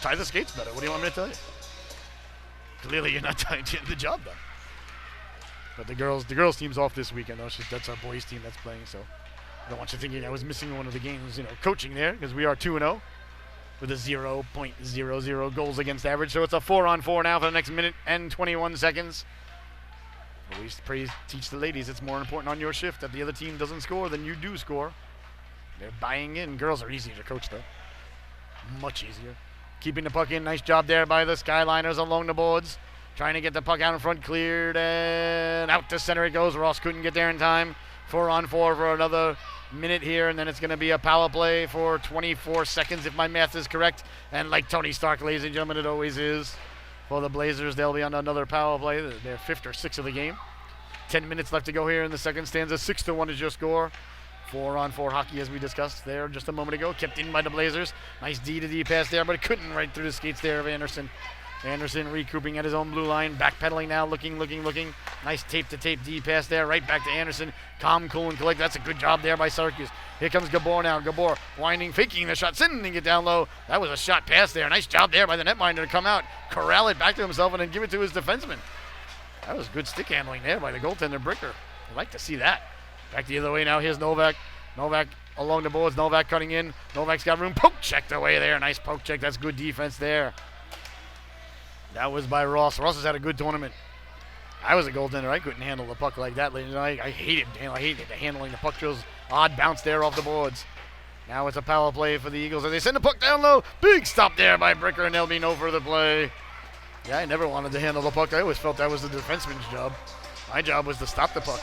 Tie the skates better. What do you want me to tell you? Clearly, you're not getting the job done. But the girls' team's off this weekend, though. That's our boys' team that's playing, so I don't want you thinking I was missing one of the games, coaching there, because we are 2-0 with a 0.00 goals against average. So it's a 4-on-4 now for the next minute and 21 seconds. Always teach the ladies it's more important on your shift that the other team doesn't score than you do score. They're buying in. Girls are easier to coach, though. Much easier. Keeping the puck in. Nice job there by the Skyliners along the boards. Trying to get the puck out in front. Cleared and out to center it goes. Ross couldn't get there in time. 4-on-4 for another minute here, and then it's going to be a power play for 24 seconds if my math is correct. And like Tony Stark, ladies and gentlemen, it always is. For the Blazers, they'll be on another power play. Their fifth or sixth of the game. 10 minutes left to go here in the second stanza. 6-1 is your score. 4-on-4 hockey, as we discussed there just a moment ago. Kept in by the Blazers. Nice D-to-D pass there, but it couldn't right through the skates there of Anderson. Anderson recouping at his own blue line. Backpedaling now, looking. Nice tape-to-tape D pass there. Right back to Anderson. Calm, cool, and collect. That's a good job there by Syracuse. Here comes Gabor now. Gabor winding, faking the shot, sending it down low. That was a shot pass there. Nice job there by the netminder to come out, corral it back to himself, and then give it to his defenseman. That was good stick handling there by the goaltender, Bricker. I'd like to see that. Back the other way now. Here's Novak. Novak along the boards. Novak cutting in. Novak's got room. Poke checked away there. Nice poke check. That's good defense there. That was by Ross. Ross has had a good tournament. I was a goaltender. I couldn't handle the puck like that. I hated the handling the puck. Drills. Odd bounce there off the boards. Now it's a power play for the Eagles as they send the puck down low. Big stop there by Bricker, and there'll be no further play. Yeah, I never wanted to handle the puck. I always felt that was the defenseman's job. My job was to stop the puck.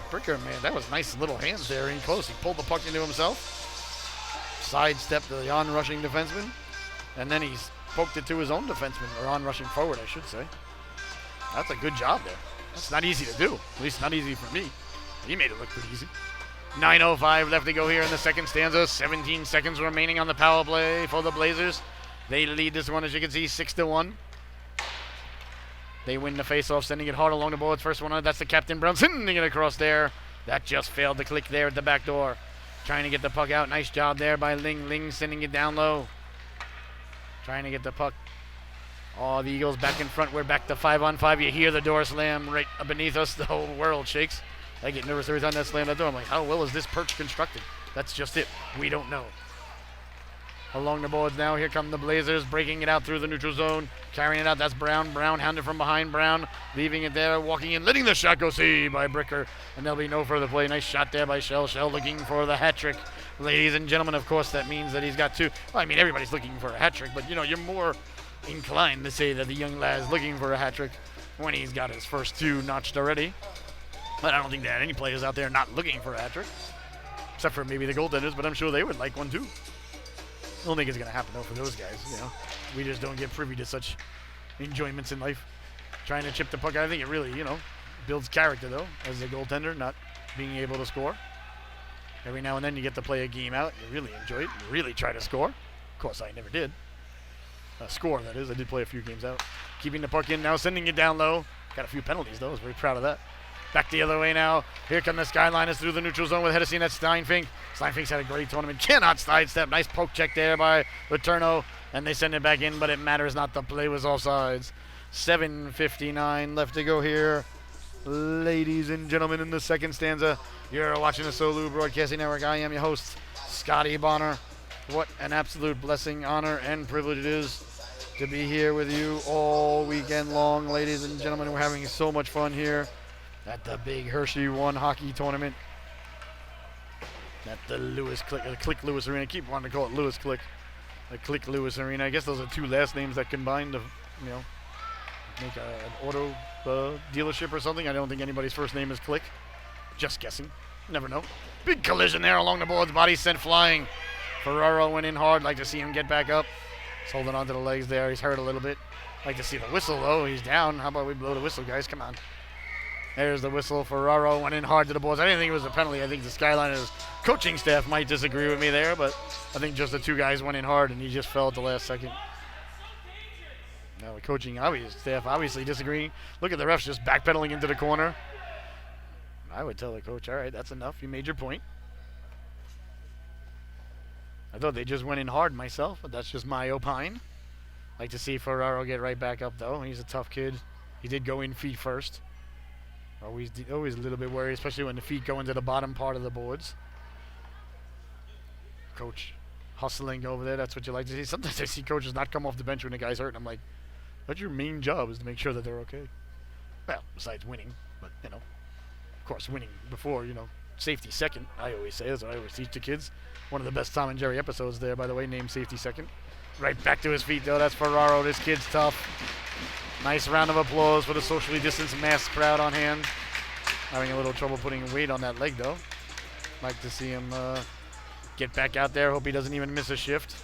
Bricker, man, that was nice little hands there in close. He pulled the puck into himself. Sidestepped the on-rushing defenseman. And then he's poked it to his own defenseman, or on-rushing forward, I should say. That's a good job there. That's not easy to do. At least not easy for me. He made it look pretty easy. 9:05 left to go here in the second stanza. 17 seconds remaining on the power play for the Blazers. They lead this one, as you can see, 6-1. They win the faceoff, sending it hard along the boards. First one, that's the Captain Brown, sending it across there. That just failed to click there at the back door. Trying to get the puck out. Nice job there by Ling. Ling sending it down low. Trying to get the puck Oh, the Eagles back in front. We're back to 5-on-5. You hear the door slam right beneath us. The whole world shakes. I get nervous every time that slam that door. I'm like, how well is this perch constructed? That's just it. We don't know. Along the boards now. Here come the Blazers, breaking it out through the neutral zone. Carrying it out. That's Brown. Brown hounded from behind. Brown leaving it there. Walking in. Letting the shot go see by Bricker. And there'll be no further play. Nice shot there by Shell. Shell looking for the hat trick. Ladies and gentlemen, of course, that means that he's got two. Well, I mean, everybody's looking for a hat trick. But, you know, you're more inclined to say that the young lad's looking for a hat trick when he's got his first two notched already. But I don't think there are any players out there not looking for a hat trick. Except for maybe the goaltenders, but I'm sure they would like one too. I don't think it's going to happen, though, for those guys. You know, we just don't get privy to such enjoyments in life. Trying to chip the puck, I think it really, you know, builds character, though, as a goaltender, not being able to score. Every now and then you get to play a game out. You really enjoy it. You really try to score. Of course, I never did. Score, that is. I did play a few games out. Keeping the puck in now, sending it down low. Got a few penalties, though. I was very proud of that. Back the other way now. Here come the Skyliners through the neutral zone with Hennessy. That's Steinfink. Steinfink's had a great tournament. Cannot sidestep. Nice poke check there by Letourneau. And they send it back in, but it matters not. The play was offsides. 7:59 left to go here. Ladies and gentlemen, in the second stanza, you're watching the Solu Broadcasting Network. I am your host, Scotty Bonner. What an absolute blessing, honor, and privilege it is to be here with you all weekend long. Ladies and gentlemen, we're having so much fun here at the big Hershey 1 hockey tournament at the Click Lewis Arena. I keep wanting to call it Lewis Click. The Click Lewis Arena. I guess those are two last names that combine to, you know, make an auto dealership or something. I don't think anybody's first name is Click. Just guessing. Never know. Big collision there along the boards. Body sent flying. Ferraro went in hard. Like to see him get back up. He's holding onto the legs there. He's hurt a little bit. Like to see the whistle, though. He's down. How about we blow the whistle, guys? Come on. There's the whistle. Ferraro went in hard to the boards. I didn't think it was a penalty. I think the Skyliners coaching staff might disagree with me there, but I think just the two guys went in hard, and he just fell at the last second. Now the coaching staff obviously disagreeing. Look at the refs just backpedaling into the corner. I would tell the coach, all right, that's enough. You made your point. I thought they just went in hard myself, but that's just my opine. Like to see Ferraro get right back up, though. He's a tough kid. He did go in feet first. Always a little bit worried, especially when the feet go into the bottom part of the boards. Coach hustling over there. That's what you like to see. Sometimes I see coaches not come off the bench when the guy's hurt, and I'm like, that's your main job, is to make sure that they're okay. Well, besides winning, but, you know, of course, winning before, you know, safety second, I always say, as I always teach the kids. One of the best Tom and Jerry episodes there, by the way, named Safety Second. Right back to his feet, though. That's Ferraro. This kid's tough. Nice round of applause for the socially distanced masked crowd on hand. Having a little trouble putting weight on that leg, though. Like to see him get back out there. Hope he doesn't even miss a shift.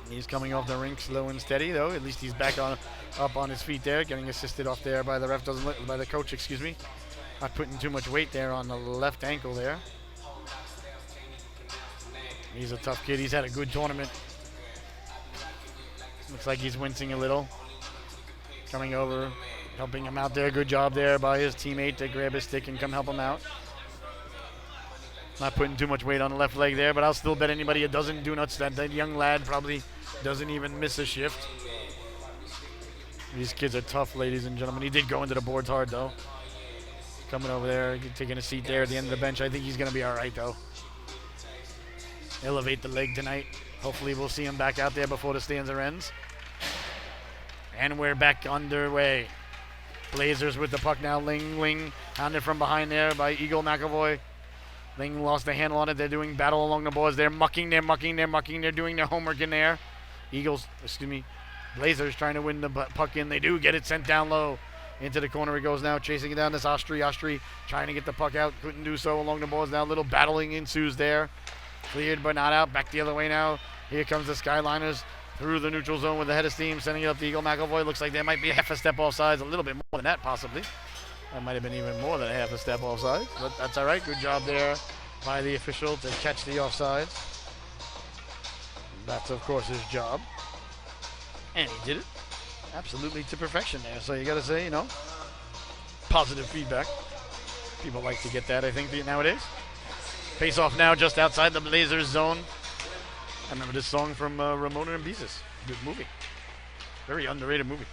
He's coming off the rink slow and steady, though. At least he's back up on his feet there, getting assisted off there by the ref. By the coach, excuse me. Not putting too much weight there on the left ankle there. He's a tough kid. He's had a good tournament. Looks like he's wincing a little. Coming over, helping him out there. Good job there by his teammate to grab his stick and come help him out. Not putting too much weight on the left leg there, but I'll still bet anybody a dozen donuts that young lad probably doesn't even miss a shift. These kids are tough, ladies and gentlemen. He did go into the boards hard, though. Coming over there, taking a seat there at the end of the bench. I think he's going to be all right, though. Elevate the leg tonight. Hopefully we'll see him back out there before the stanza ends. And we're back underway. Blazers with the puck now. Ling hounded from behind there by Eagle McAvoy. Ling lost the handle on it. They're doing battle along the boards. They're mucking. They're doing their homework in there. Blazers trying to win the puck in. They do get it sent down low. Into the corner he goes now, chasing it down. This Ostry trying to get the puck out. Couldn't do so along the boards now. Little battling ensues there. Cleared but not out. Back the other way now. Here comes the Skyliners through the neutral zone with the head of steam, sending it up to Eagle McAvoy. Looks like there might be half a step offsides, a little bit more than that possibly. That might have been even more than a half a step offside, but that's all right. Good job there by the official to catch the offsides. That's, of course, his job. And he did it absolutely to perfection there. So you got to say, you know, positive feedback. People like to get that, I think, nowadays. Face off now just outside the Blazers zone. I remember this song from Ramona and Beezus. Good movie. Very underrated movie.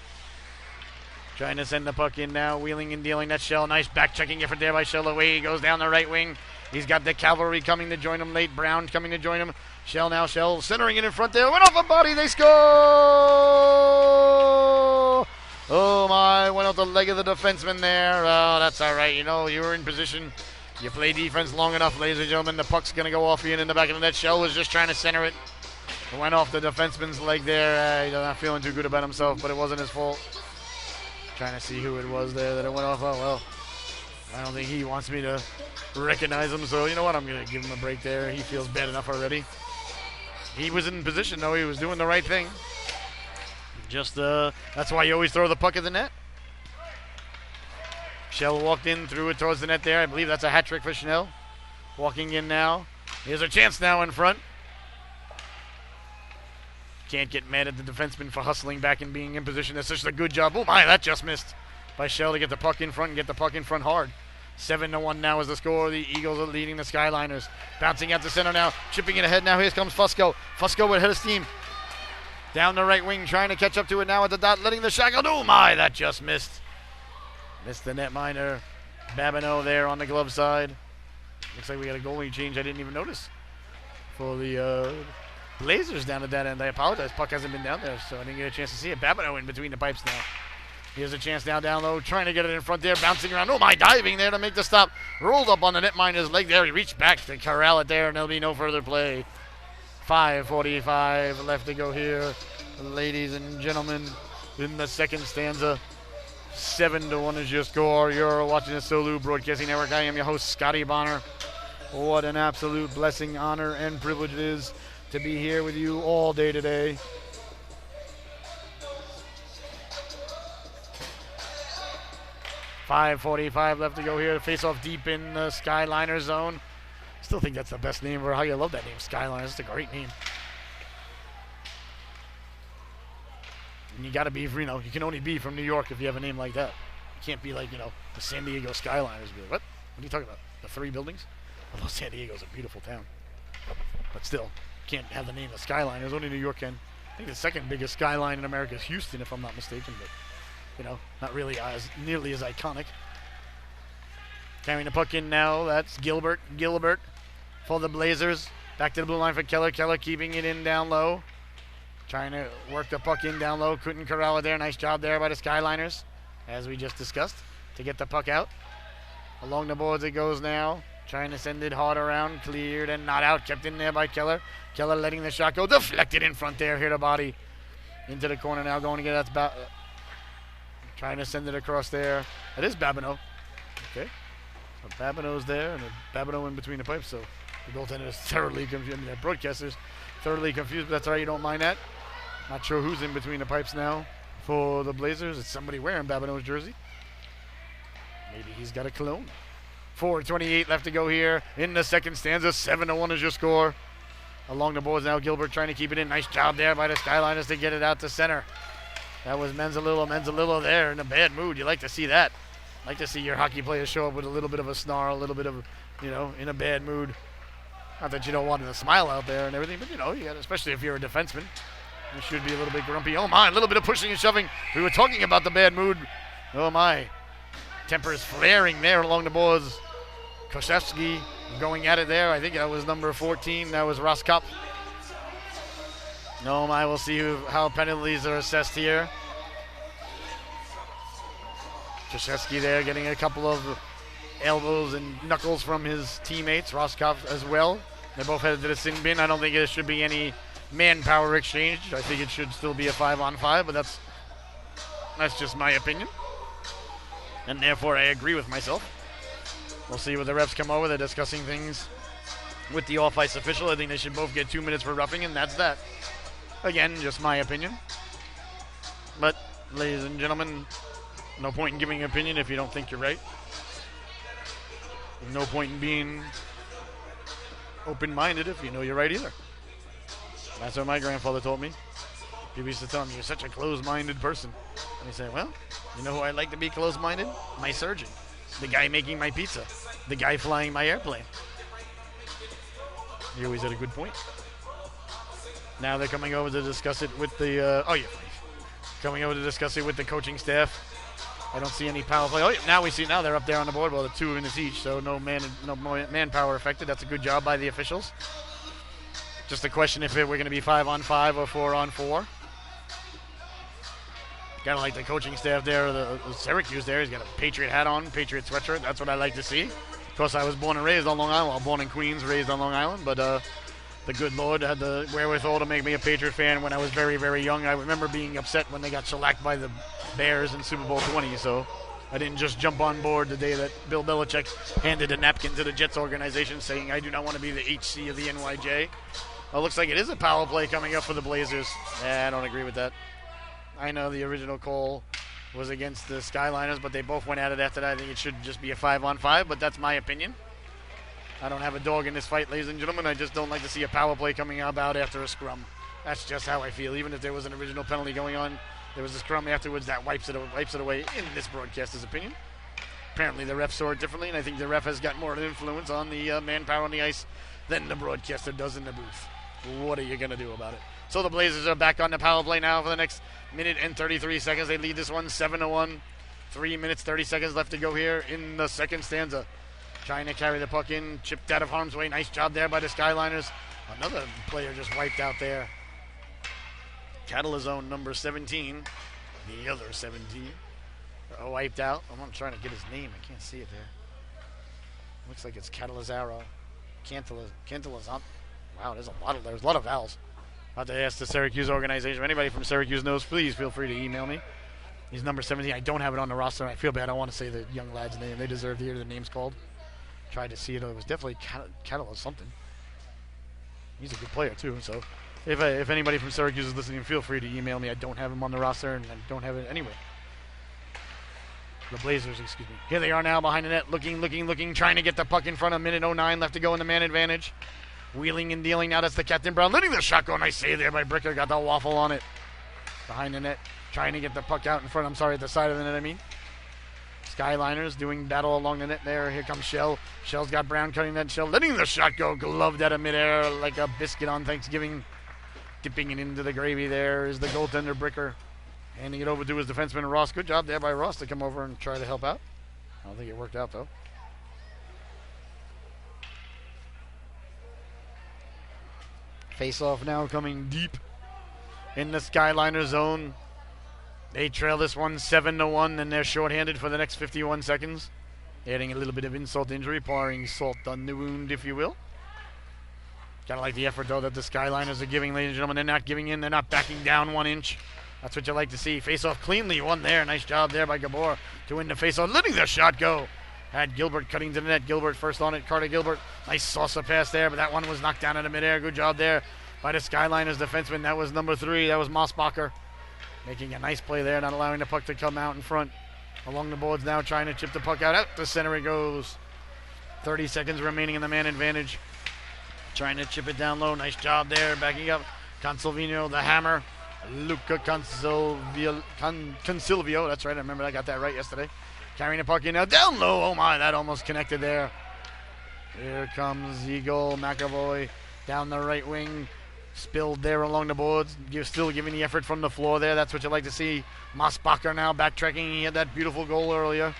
Trying to send the puck in now, wheeling and dealing. That Shell, nice back checking effort there by Shell. Away he goes down the right wing. He's got the cavalry coming to join him late. Brown coming to join him. Shell now, Shell centering it in front there. Went off a body, they score! Oh my, went off the leg of the defenseman there. Oh, that's all right. You know, you were in position. You play defense long enough, ladies and gentlemen. The puck's going to go off in the back of the net. Shell was just trying to center it. It went off the defenseman's leg there. He's not feeling too good about himself, but it wasn't his fault. Trying to see who it was there that it went off. Oh, well, I don't think he wants me to recognize him, so you know what? I'm going to give him a break there. He feels bad enough already. He was in position, though. He was doing the right thing. Just, that's why you always throw the puck at the net. Shell walked in, threw it towards the net there. I believe that's a hat trick for Schnell. Walking in now. Here's a chance now in front. Can't get mad at the defenseman for hustling back and being in position. That's such a good job. Oh my, that just missed by Shell to get the puck in front and get the puck in front hard. 7-1 now is the score. The Eagles are leading the Skyliners. Bouncing out to center now. Chipping it ahead now. Here comes Fusco. Fusco with head of steam. Down the right wing, trying to catch up to it now at the dot, letting the shot go. Oh my, that just missed. Missed the netminder. Babineau there on the glove side. Looks like we got a goalie change I didn't even notice for the Blazers down at that end. I apologize. Puck hasn't been down there, so I didn't get a chance to see it. Babineau in between the pipes now. Here's a chance now down low, trying to get it in front there, bouncing around. Oh my, diving there to make the stop. Rolled up on the netminder's leg there. He reached back to corral it there, and there'll be no further play. 5:45 left to go here, ladies and gentlemen, in the second stanza. 7-1 is your score. You're watching the Solu Broadcasting Network. I am your host, Scotty Bonner. What an absolute blessing, honor, and privilege it is to be here with you all day today. .45 left to go here. Face off deep in the Skyliner zone. Still think that's the best name for how you love that name, Skyliners. It's a great name. And you got to be, you know, you can only be from New York if you have a name like that. You can't be like, you know, the San Diego Skyliners. Be like, what? What are you talking about? The 3 buildings? Although San Diego's a beautiful town. But still, can't have the name of Skyliners. Only New York can. I think the second biggest skyline in America is Houston, if I'm not mistaken. But, you know, not really as nearly as iconic. Carrying the puck in now. That's Gilbert. Gilbert for the Blazers. Back to the blue line for Keller. Keller keeping it in down low. Trying to work the puck in down low. Couldn't corral it there. Nice job there by the Skyliners, as we just discussed, to get the puck out. Along the boards it goes now. Trying to send it hard around. Cleared and not out. Kept in there by Keller. Keller letting the shot go. Deflected in front there. Hit a body into the corner now. Going to get that. Trying to send it across there. That is Babineau. Okay. So Babineau's there, and Babineau in between the pipes. So the goaltender is thoroughly confused. I mean, the broadcaster's thoroughly confused, but that's all right. You don't mind that. Not sure who's in between the pipes now for the Blazers. It's somebody wearing Babineau's jersey. Maybe he's got a cologne. 4:28 left to go here in the second stanza. 7-1 is your score. Along the boards now, Gilbert trying to keep it in. Nice job there by the Skyliners to get it out to center. That was Menzalillo. Menzalillo there in a bad mood. You like to see that. Like to see your hockey players show up with a little bit of a snarl, a little bit of, you know, in a bad mood. Not that you don't want to smile out there and everything, but, you know, you got, especially if you're a defenseman, you should be a little bit grumpy. Oh, my, a little bit of pushing and shoving. We were talking about the bad mood. Oh, my. Tempers flaring there along the boards. Koshevsky going at it there. I think that was number 14. That was Roskop. No, my, we'll see how penalties are assessed here. Koshevsky there getting a couple of elbows and knuckles from his teammates. Roskop as well. They both headed to the sin bin. I don't think there should be any manpower exchange. I think it should still be a 5-on-5, but that's just my opinion. And therefore I agree with myself. We'll see what the refs come over. They're discussing things with the off-ice official. I think they should both get 2 minutes for roughing, and that's that. Again, just my opinion. But, ladies and gentlemen, no point in giving an opinion if you don't think you're right. There's no point in being open-minded if you know you're right either. That's what my grandfather told me. People used to tell me, you're such a closed-minded person. And he said, well, you know who I'd like to be closed-minded? My surgeon. The guy making my pizza. The guy flying my airplane. He always had a good point. Now they're coming over to discuss it with the... oh, yeah. coming over to discuss it with the coaching staff. I don't see any power play. Oh, yeah, now we see. Now they're up there on the board. Well, the 2 minutes each, so no manpower affected. That's a good job by the officials. Just a question if we're going to be 5-on-5 or 4-on-4. Kind of like the coaching staff there, the Syracuse there. He's got a Patriot hat on, Patriot sweatshirt. That's what I like to see. Of course, I was born and raised on Long Island. Well, born in Queens, raised on Long Island. But the good Lord had the wherewithal to make me a Patriot fan when I was very, very young. I remember being upset when they got shellacked by the Bears in Super Bowl 20. So I didn't just jump on board the day that Bill Belichick handed a napkin to the Jets organization saying, I do not want to be the HC of the NYJ. Well, it looks like it is a power play coming up for the Blazers. I don't agree with that. I know the original call was against the Skyliners, but they both went at it after that. I think it should just be a 5-on-5, but that's my opinion. I don't have a dog in this fight, ladies and gentlemen. I just don't like to see a power play coming about after a scrum. That's just how I feel. Even if there was an original penalty going on, there was a scrum afterwards that wipes it away, in this broadcaster's opinion. Apparently the ref saw it differently, and I think the ref has got more of an influence on the manpower on the ice than the broadcaster does in the booth. What are you going to do about it? So the Blazers are back on the power play now for the next minute and 33 seconds. They lead this one 7-1. 3 minutes, 30 seconds left to go here in the second stanza. Trying to carry the puck in, chipped out of harm's way. Nice job there by the Skyliners. Another player just wiped out there. Catalazone number 17. The other 17. Wiped out. I'm trying to get his name. I can't see it there. Looks like it's Catalazaro. Cantalazon. Wow, there's a lot of vowels. I'll have to ask the Syracuse organization. If anybody from Syracuse knows, please feel free to email me. He's number 17. I don't have it on the roster. I feel bad. I want to say the young lad's name. They deserve to hear their names called. Tried to see it. It was definitely Catalan something. He's a good player, too. So if anybody from Syracuse is listening, feel free to email me. I don't have him on the roster, and I don't have it anyway. The Blazers, excuse me. Here they are now behind the net, looking, trying to get the puck in front. A minute 09 left to go in the man advantage. Wheeling and dealing. Now that's the Captain Brown. Letting the shot go. Nice save there by Bricker. Got the waffle on it. Behind the net. Trying to get the puck out in front. I'm sorry, at the side of the net, I mean. Skyliners doing battle along the net there. Here comes Shell. Shell's got Brown cutting that Shell. Letting the shot go. Gloved out of midair like a biscuit on Thanksgiving. Dipping it into the gravy there is the goaltender Bricker. Handing it over to his defenseman Ross. Good job there by Ross to come over and try to help out. I don't think it worked out, though. Face-off now coming deep in the Skyliner zone. They trail this one 7-1, and they're shorthanded for the next 51 seconds. Adding a little bit of insult to injury, pouring salt on the wound, if you will. Kind of like the effort, though, that the Skyliners are giving, ladies and gentlemen. They're not giving in. They're not backing down 1 inch. That's what you like to see. Face-off cleanly won there. Nice job there by Gabor to win the face-off. Letting the shot go. Had Gilbert cutting to the net. Gilbert first on it. Carter Gilbert. Nice saucer pass there, but that one was knocked down into midair. Good job there by the Skyliners defenseman. That was number 3. That was Mossbacher. Making a nice play there, not allowing the puck to come out in front. Along the boards now, trying to chip the puck out. Out the center it goes. 30 seconds remaining in the man advantage. Trying to chip it down low. Nice job there, backing up. Consilvino, the hammer. Luca Consilvio. That's right, I remember I got that right yesterday. Carrying the puck in now, down low. Oh my, that almost connected there. Here comes Eagle McAvoy down the right wing. Spilled there along the boards. Still giving the effort from the floor there. That's what you like to see. Mossbacher now backtracking. He had that beautiful goal earlier.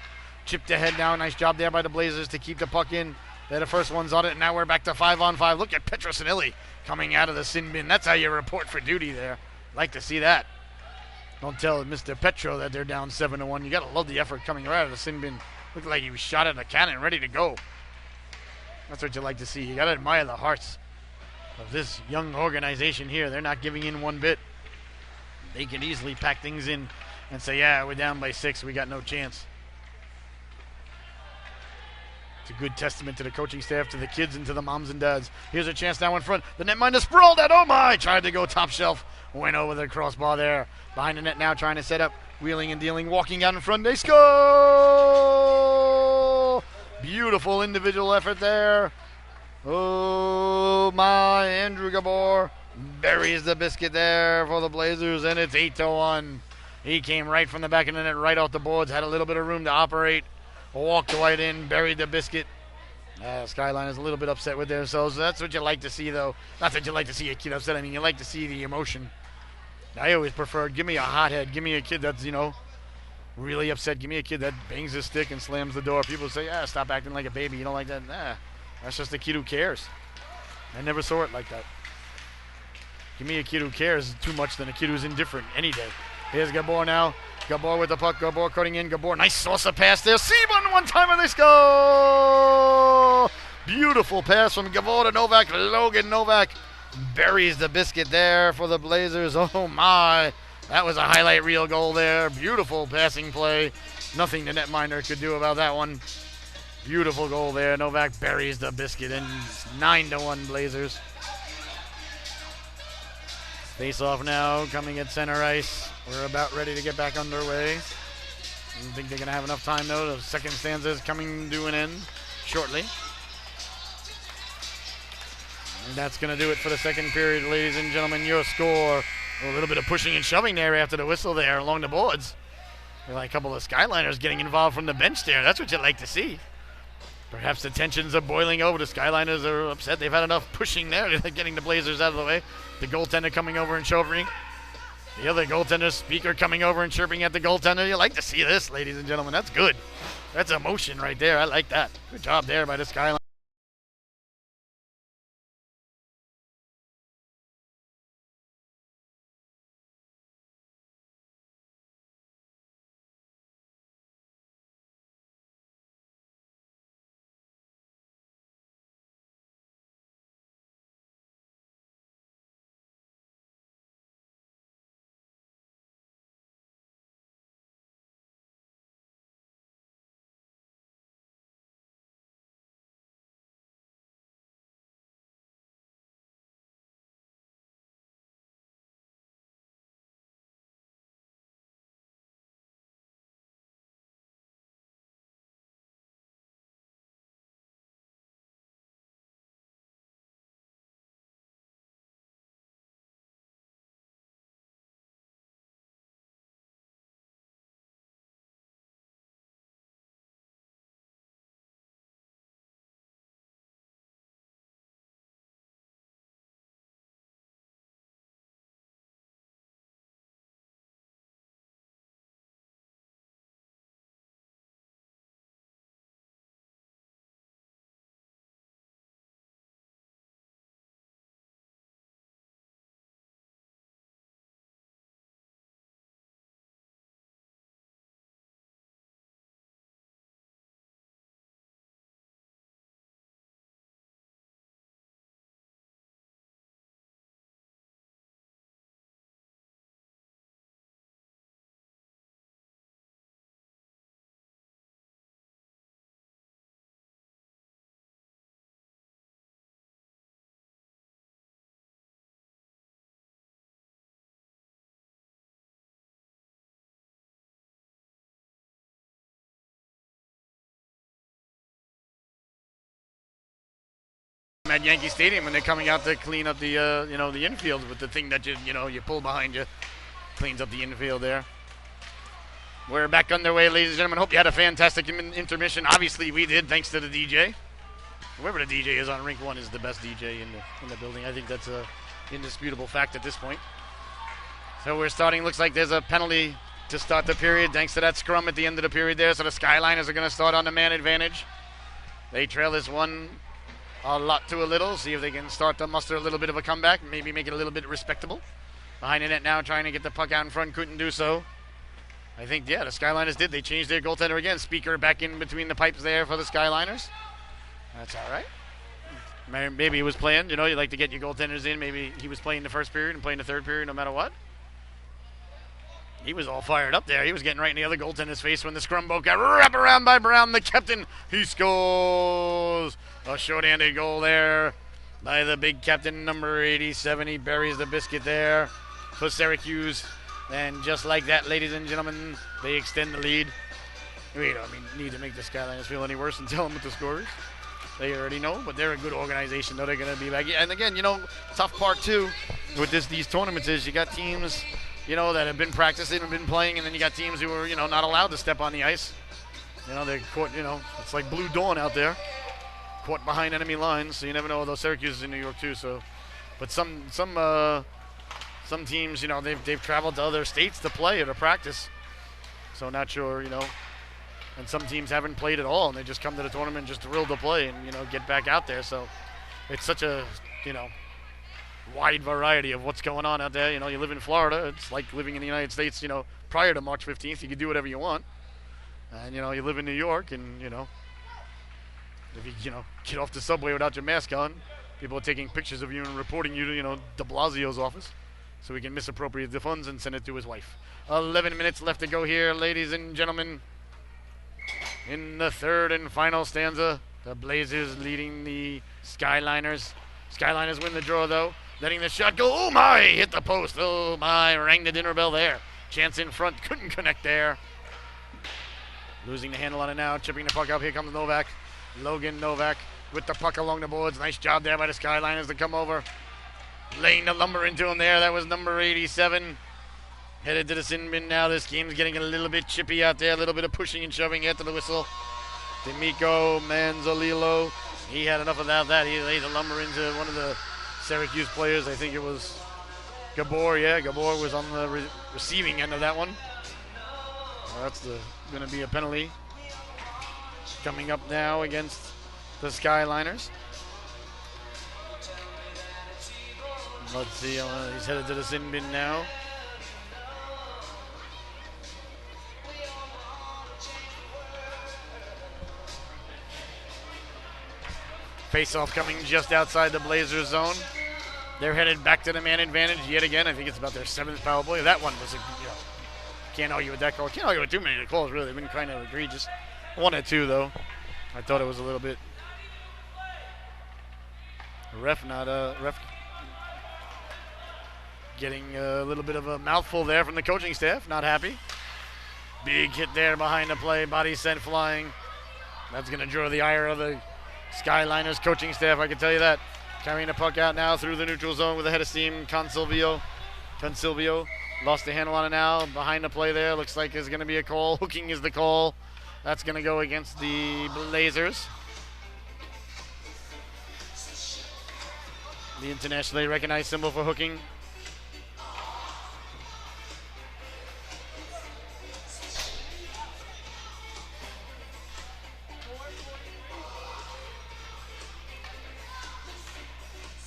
Chipped ahead now. Nice job there by the Blazers to keep the puck in. They're the first ones on it, and now we're back to 5-on-5. Look at Petrosinelli coming out of the sin bin. That's how you report for duty there. Like to see that. Don't tell Mr. Petro that they're down 7-1. You got to love the effort coming right out of the sin bin. Looked like he was shot at a cannon, ready to go. That's what you like to see. You got to admire the hearts of this young organization here. They're not giving in one bit. They can easily pack things in and say, yeah, we're down by 6. We got no chance. It's a good testament to the coaching staff, to the kids, and to the moms and dads. Here's a chance now in front. The netminder sprawled out. Oh, my. Tried to go top shelf. Went over the crossbar there. Behind the net now, trying to set up. Wheeling and dealing. Walking out in front. They score! Beautiful individual effort there. Oh, my. Andrew Gabor buries the biscuit there for the Blazers, and it's 8-1. He came right from the back of the net, right off the boards. Had a little bit of room to operate. Walked right in, buried the biscuit. Skyline is a little bit upset with themselves. That's what you like to see, though. Not that you like to see a kid upset. I mean, you like to see the emotion I always prefer, give me a hothead. Give me a kid that's, really upset. Give me a kid that bangs his stick and slams the door. People say, yeah, stop acting like a baby. You don't like that? Nah, that's just a kid who cares. I never saw it like that. Give me a kid who cares too much than a kid who's indifferent any day. Here's Gabor now. Gabor with the puck. Gabor cutting in. Gabor, nice saucer pass there. Seaman one time and they score! Beautiful pass from Gabor to Novak. Logan Novak buries the biscuit there for the Blazers. Oh my. That was a highlight reel goal there. Beautiful passing play. Nothing the netminder could do about that one. Beautiful goal there. Novak buries the biscuit in. 9-1 Blazers. Face off now, coming at center ice. We're about ready to get back underway. I don't think they're going to have enough time though. The second stanza is coming to an end shortly. And that's going to do it for the second period, ladies and gentlemen. Your score. A little bit of pushing and shoving there after the whistle there along the boards. Like a couple of Skyliners getting involved from the bench there. That's what you'd like to see. Perhaps the tensions are boiling over. The Skyliners are upset. They've had enough pushing there. They're getting the Blazers out of the way. The goaltender coming over and chirping. The other goaltender speaker coming over and chirping at the goaltender. You like to see this, ladies and gentlemen. That's good. That's emotion right there. I like that. Good job there by the Skyliners. At Yankee Stadium when they're coming out to clean up the the infield with the thing that you pull behind you, cleans up the infield there. We're back underway, ladies and gentlemen. Hope you had a fantastic intermission. Obviously we did, thanks to the DJ. Whoever the DJ is on Rink 1 is the best DJ in the building. I think that's a indisputable fact at this point. So we're starting. Looks like there's a penalty to start the period thanks to that scrum at the end of the period there. So the Skyliners are going to start on the man advantage. They trail this one a lot to a little. See if they can start to muster a little bit of a comeback. Maybe make it a little bit respectable. Behind the net now, trying to get the puck out in front. Couldn't do so. I think, the Skyliners did. They changed their goaltender again. Speaker back in between the pipes there for the Skyliners. That's all right. Maybe he was playing. You like to get your goaltenders in. Maybe he was playing the first period and playing the third period no matter what. He was all fired up there. He was getting right in the other goaltender's face when the scrum boat got wrapped around by Brown, the captain. He scores. A short-handed goal there by the big captain, number 87. He buries the biscuit there for Syracuse. And just like that, ladies and gentlemen, they extend the lead. We don't need to make the Skyliners feel any worse and tell them what the score is. They already know, but they're a good organization, though. They're going to be back. And again, tough part, too, with these tournaments is you got teams, that have been practicing and been playing, and then you got teams who are, not allowed to step on the ice. They're caught, it's like Blue Dawn out there. Caught behind enemy lines, so you never know. Though Syracuse is in New York, too, so. But some some teams, they've traveled to other states to play or to practice. So not sure, and some teams haven't played at all, and they just come to the tournament just thrilled to play and, get back out there. So it's such a, wide variety of what's going on out there. You live in Florida. It's like living in the United States, prior to March 15th. You can do whatever you want. And, you live in New York, and, if you, get off the subway without your mask on, people are taking pictures of you and reporting you to, de Blasio's office so he can misappropriate the funds and send it to his wife. 11 minutes left to go here, ladies and gentlemen. In the third and final stanza, the Blazers leading the Skyliners. Skyliners win the draw, though. Letting the shot go. Oh, my! Hit the post. Oh, my. Rang the dinner bell there. Chance in front. Couldn't connect there. Losing the handle on it now. Chipping the puck up. Here comes Novak. Logan Novak with the puck along the boards. Nice job there by the Skyliners to come over. Laying the lumber into him there. That was number 87. Headed to the sin bin now. This game's getting a little bit chippy out there. A little bit of pushing and shoving after the whistle. D'Amico Manzolillo. He had enough of that. He laid the lumber into one of the Syracuse players. I think it was Gabor. Yeah, Gabor was on the receiving end of that one. That's going to be a penalty coming up now against the Skyliners. Let's see. He's headed to the sin bin now. Face-off coming just outside the Blazers zone. They're headed back to the man advantage yet again. I think it's about their 7th power play. That one was, can't argue with that call. Can't argue with too many of the calls, really. They've been kind of egregious. 1 or 2, though. I thought it was a little bit. Ref getting a little bit of a mouthful there from the coaching staff. Not happy. Big hit there behind the play. Body sent flying. That's going to draw the ire of the Skyliners coaching staff, I can tell you that. Carrying the puck out now through the neutral zone with a head of steam. Consilvio lost the handle on it now. Behind the play there. Looks like there's going to be a call. Hooking is the call. That's going to go against the Blazers. The internationally recognized symbol for hooking.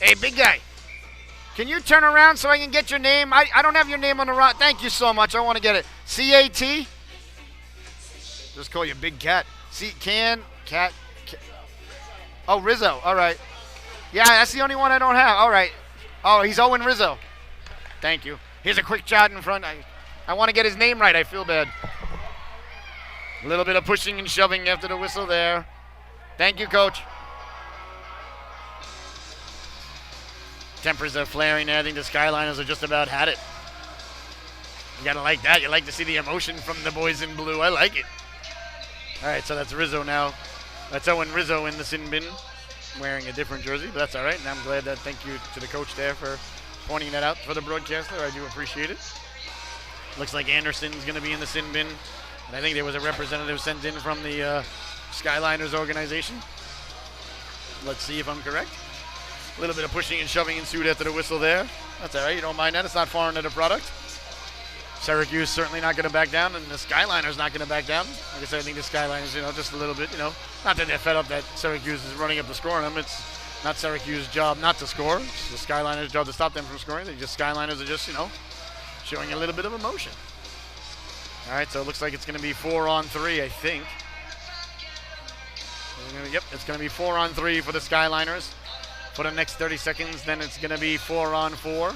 Hey, big guy, can you turn around so I can get your name? I don't have your name on the rod. Thank you so much. I want to get it. C-A-T? Just call you Big Cat. Cat. Oh, Rizzo. All right. Yeah, that's the only one I don't have. All right. Oh, he's Owen Rizzo. Thank you. Here's a quick shot in front. I want to get his name right. I feel bad. A little bit of pushing and shoving after the whistle there. Thank you, Coach. Tempers are flaring there. I think the Skyliners are just about had it. You gotta like that. You like to see the emotion from the boys in blue. I like it. All right, so that's Rizzo now. That's Owen Rizzo in the sin bin, wearing a different jersey, but that's all right. And I'm glad that. Thank you to the coach there for pointing that out for the broadcaster. I do appreciate it. Looks like Anderson's gonna be in the sin bin, and I think there was a representative sent in from the Skyliners organization. Let's see if I'm correct. A little bit of pushing and shoving ensued after the whistle there. That's all right. You don't mind that. It's not foreign to the product. Syracuse certainly not going to back down, and the Skyliners not going to back down. Like I said, I think the Skyliners, just a little bit, not that they're fed up that Syracuse is running up to score on them. It's not Syracuse's job not to score. It's the Skyliners' job to stop them from scoring. Skyliners are just, showing a little bit of emotion. All right, so it looks like it's going to be 4-on-3, I think. Yep, it's going to be 4-on-3 for the Skyliners. For the next 30 seconds, then it's going to be 4-on-4.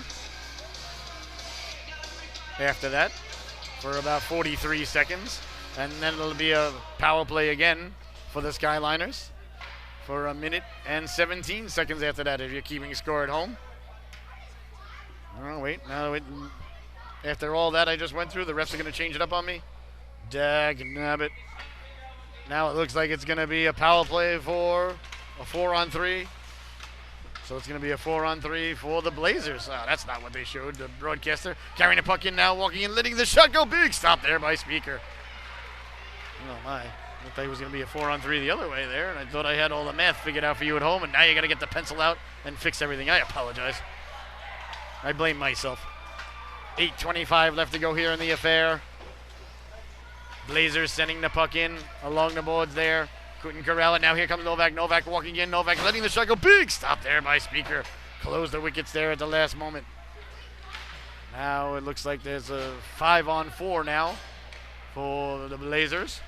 After that, for about 43 seconds. And then it'll be a power play again for the Skyliners for 1 minute and 17 seconds after that, if you're keeping score at home. Oh, wait. No, after all that I just went through, the refs are going to change it up on me. Dag-nabbit. Now it looks like it's going to be a power play for a 4-on-3. So it's going to be a 4-on-3 for the Blazers. Oh, that's not what they showed. The broadcaster carrying the puck in now, walking in, letting the shot go big. Stop there by Speaker. Oh, my. I thought it was going to be a 4-on-3 the other way there, and I thought I had all the math figured out for you at home, and now you got to get the pencil out and fix everything. I apologize. I blame myself. 8:25 left to go here in the affair. Blazers sending the puck in along the boards there. Couldn't corral it. Now here comes Novak. Novak walking in. Novak letting the shot go. Big stop there by Speaker. Closed the wickets there at the last moment. Now it looks like there's a 5-on-4 now for the Blazers.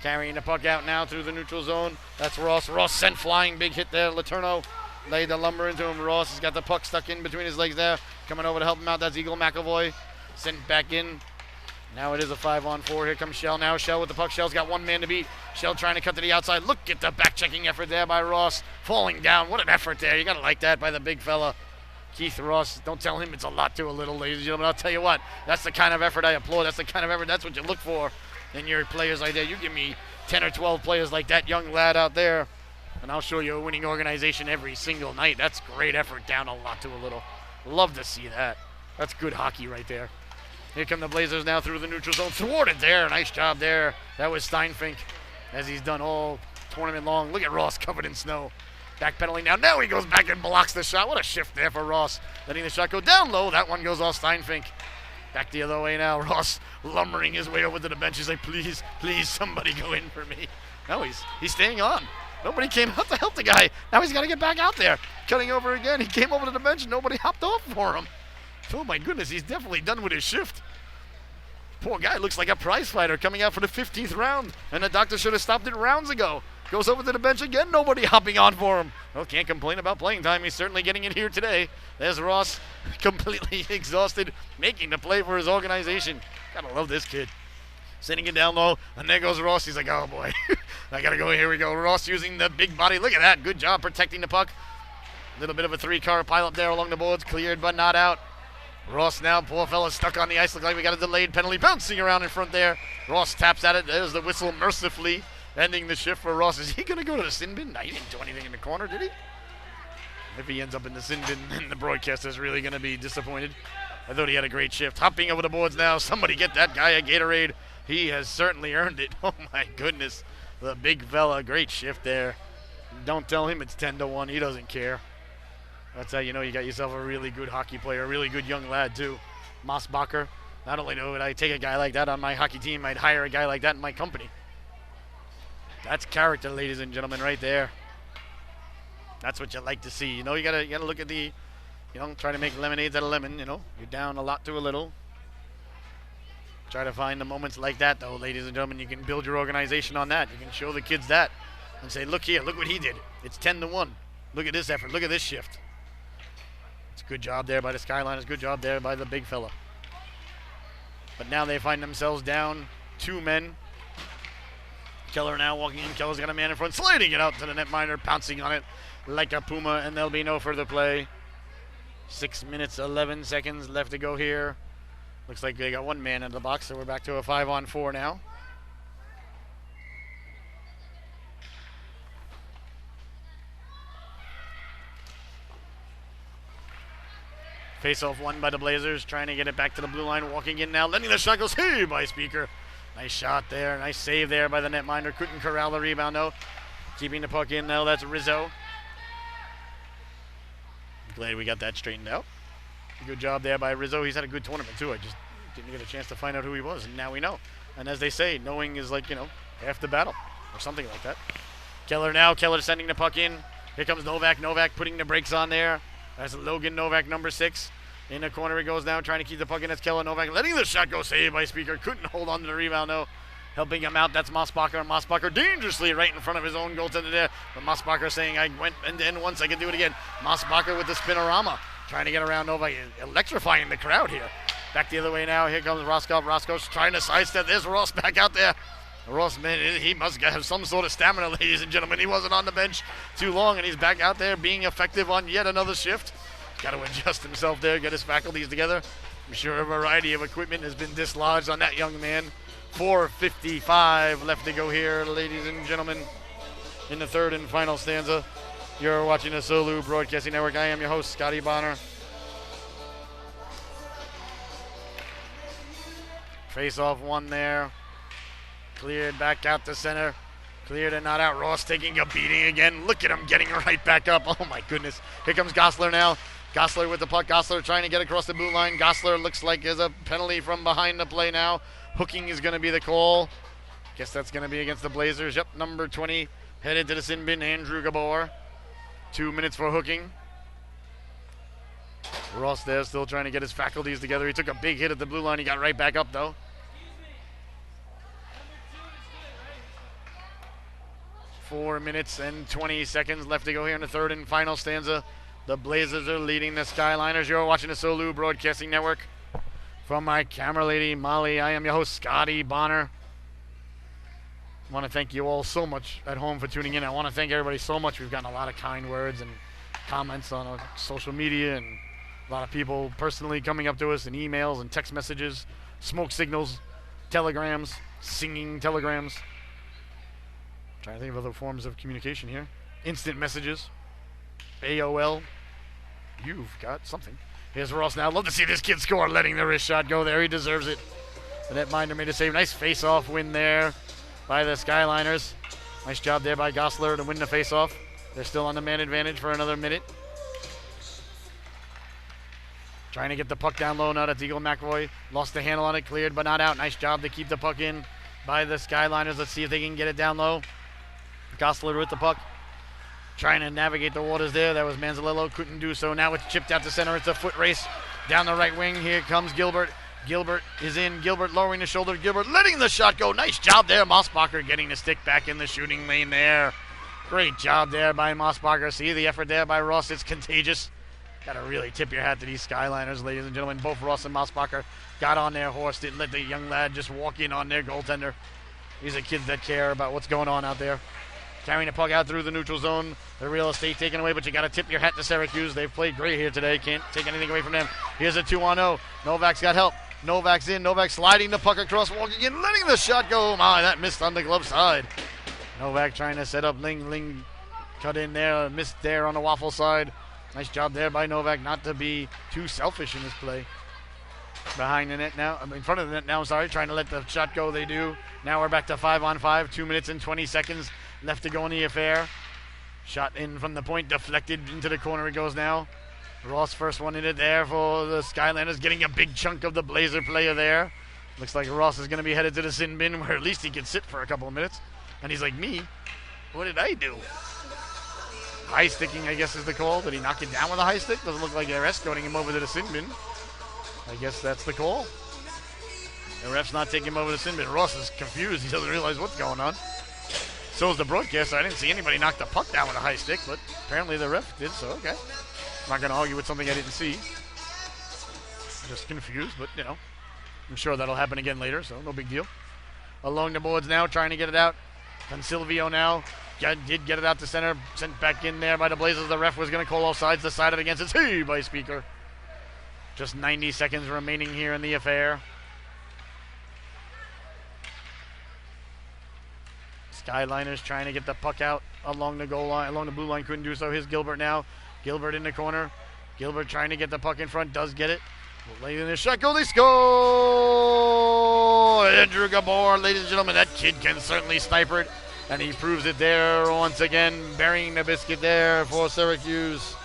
Carrying the puck out now through the neutral zone. That's Ross. Ross sent flying. Big hit there. Letourneau laid the lumber into him. Ross has got the puck stuck in between his legs there. Coming over to help him out. That's Eagle McAvoy. Sent back in. Now it is a 5-on-4. Here comes Shell now. Shell with the puck. Shell's got one man to beat. Shell trying to cut to the outside. Look at the back-checking effort there by Ross. Falling down. What an effort there. You got to like that by the big fella. Keith Ross. Don't tell him it's a lot to a little, ladies and gentlemen. I'll tell you what. That's the kind of effort I applaud. That's the kind of effort. That's what you look for in your players like that. You give me 10 or 12 players like that young lad out there, and I'll show you a winning organization every single night. That's great effort down a lot to a little. Love to see that. That's good hockey right there. Here come the Blazers now through the neutral zone. Thwarted there. Nice job there. That was Steinfink, as he's done all tournament long. Look at Ross covered in snow. Backpedaling now. Now he goes back and blocks the shot. What a shift there for Ross. Letting the shot go down low. That one goes off Steinfink. Back the other way now. Ross lumbering his way over to the bench. He's like, please, please, somebody go in for me. No, he's staying on. Nobody came out to help the guy. Now he's got to get back out there. Cutting over again. He came over to the bench. Nobody hopped off for him. Oh, my goodness. He's definitely done with his shift. Poor guy looks like a prize fighter coming out for the 15th round. And the doctor should have stopped it rounds ago. Goes over to the bench again. Nobody hopping on for him. Well, can't complain about playing time. He's certainly getting it here today. There's Ross, completely exhausted, making the play for his organization. Gotta love this kid. Sending it down low, and there goes Ross. He's like, oh boy, I gotta go. Here we go. Ross using the big body. Look at that. Good job protecting the puck. A little bit of a 3-car pileup there along the boards. Cleared, but not out. Ross now, poor fella, stuck on the ice. Look like we got a delayed penalty. Bouncing around in front there. Ross taps at it. There's the whistle mercifully, ending the shift for Ross. Is he going to go to the sin bin? No, he didn't do anything in the corner, did he? If he ends up in the sin bin, then the broadcaster's really going to be disappointed. I thought he had a great shift. Hopping over the boards now. Somebody get that guy a Gatorade. He has certainly earned it. Oh, my goodness. The big fella. Great shift there. Don't tell him it's 10-1. He doesn't care. That's how you know you got yourself a really good hockey player, a really good young lad, too. Mossbacher. Not only would I take a guy like that on my hockey team, I'd hire a guy like that in my company. That's character, ladies and gentlemen, right there. That's what you like to see. You know, you gotta look at the, try to make lemonades out of lemon, You're down a lot to a little. Try to find the moments like that, though, ladies and gentlemen. You can build your organization on that. You can show the kids that and say, look here, look what he did. It's 10-1. Look at this effort. Look at this shift. It's a good job there by the Skyliners. Good job there by the big fella. But now they find themselves down 2 men. Keller now walking in. Keller's got a man in front, sliding it out to the netminder, pouncing on it like a puma, and there'll be no further play. 6 minutes, 11 seconds left to go here. Looks like they got 1 man in the box, so we're back to a 5-on-4 now. Face-off won by the Blazers, trying to get it back to the blue line, walking in now, letting the shot goes, hey, by Speaker. Nice shot there, nice save there by the netminder. Couldn't corral the rebound, though. Keeping the puck in, though, that's Rizzo. Glad we got that straightened out. Good job there by Rizzo. He's had a good tournament, too. I just didn't get a chance to find out who he was, and now we know. And as they say, knowing is like, half the battle, or something like that. Keller now, Keller sending the puck in. Here comes Novak. Novak putting the brakes on there. That's Logan Novak, number 6. In the corner he goes now, trying to keep the puck in. That's Keller. Novak letting the shot go, saved by Speaker. Couldn't hold on to the rebound, though. Helping him out, that's Mossbacher. Mossbacher dangerously right in front of his own goaltender there. But Mossbacher saying, I went end-to-end once, I can do it again. Mossbacher with the spinorama, trying to get around Novak, electrifying the crowd here. Back the other way now, here comes Roscoe. Roscoe's trying to sidestep. There's Ross back out there. Ross, man, he must have some sort of stamina, ladies and gentlemen. He wasn't on the bench too long, and he's back out there being effective on yet another shift. Got to adjust himself there, get his faculties together. I'm sure a variety of equipment has been dislodged on that young man. 4:55 left to go here, ladies and gentlemen, in the third and final stanza. You're watching the Solu Broadcasting Network. I am your host, Scotty Bonner. Face-off one there. Cleared back out to center. Cleared and not out. Ross taking a beating again. Look at him getting right back up. Oh, my goodness. Here comes Gosler now. Gosler with the puck. Gosler trying to get across the blue line. Gosler looks like there's a penalty from behind the play now. Hooking is going to be the call. Guess that's going to be against the Blazers. Yep, number 20 headed to the sin bin, Andrew Gabor. 2 minutes for hooking. Ross there still trying to get his faculties together. He took a big hit at the blue line. He got right back up, though. 4 minutes and 20 seconds left to go here in the third and final stanza. The Blazers are leading the Skyliners. You're watching the Solu Broadcasting Network. From my camera lady, Molly, I am your host, Scotty Bonner. I want to thank you all so much at home for tuning in. I want to thank everybody so much. We've gotten a lot of kind words and comments on our social media, and a lot of people personally coming up to us in emails and text messages, smoke signals, telegrams, singing telegrams. Trying to think of other forms of communication here. Instant messages, AOL. You've got something. Here's Ross now. Love to see this kid score, letting the wrist shot go there. He deserves it. The netminder made a save. Nice face-off win there by the Skyliners. Nice job there by Gosler to win the face-off. They're still on the man advantage for another minute. Trying to get the puck down low now. That's Eagle McAvoy. Lost the handle on it, cleared but not out. Nice job to keep the puck in by the Skyliners. Let's see if they can get it down low. Gosler with the puck. Trying to navigate the waters there. That was Manzalillo. Couldn't do so. Now it's chipped out to center. It's a foot race down the right wing. Here comes Gilbert. Gilbert is in. Gilbert lowering the shoulder. Gilbert letting the shot go. Nice job there. Mossbacher getting the stick back in the shooting lane there. Great job there by Mossbacher. See the effort there by Ross. It's contagious. Got to really tip your hat to these Skyliners, ladies and gentlemen. Both Ross and Mossbacher got on their horse. Didn't let the young lad just walk in on their goaltender. These are kids that care about what's going on out there. Carrying the puck out through the neutral zone. The real estate taken away, but you got to tip your hat to Syracuse. They've played great here today. Can't take anything away from them. Here's a 2-on-0. Novak's got help. Novak's in. Novak sliding the puck across, walking in, letting the shot go. Oh my, that missed on the glove side. Novak trying to set up Ling. Ling cut in there, missed there on the waffle side. Nice job there by Novak not to be too selfish in this play. Behind the net now, in front of the net now, sorry, trying to let the shot go. They do. Now we're back to 5-on-5. 2 minutes and 20 seconds left to go in the affair. Shot in from the point, deflected into the corner it goes now. Ross first one in it there for the Skyliners, getting a big chunk of the Blazer player there. Looks like Ross is going to be headed to the sin bin, where at least he can sit for a couple of minutes. And he's like, me? What did I do? High sticking, I guess, is the call. Did he knock it down with a high stick? Doesn't look like they're escorting him over to the sin bin. I guess that's the call. The ref's not taking him over to the sin bin. Ross is confused. He doesn't realize what's going on. So is the broadcaster. I didn't see anybody knock the puck down with a high stick, but apparently the ref did, so okay. I'm not going to argue with something I didn't see. Just confused, but, you know, I'm sure that'll happen again later, so no big deal. Along the boards now, trying to get it out. Consilvio now did get it out to center, sent back in there by the Blazers. The ref was going to call offsides, decided against it. Hey, by Speaker. Just 90 seconds remaining here in the affair. Skyliners trying to get the puck out along the goal line, along the blue line, couldn't do so. Here's Gilbert now. Gilbert in the corner. Gilbert trying to get the puck in front, does get it. Late in the shot goal, they score! Andrew Gabor, ladies and gentlemen, that kid can certainly sniper it, and he proves it there once again, burying the biscuit there for Syracuse.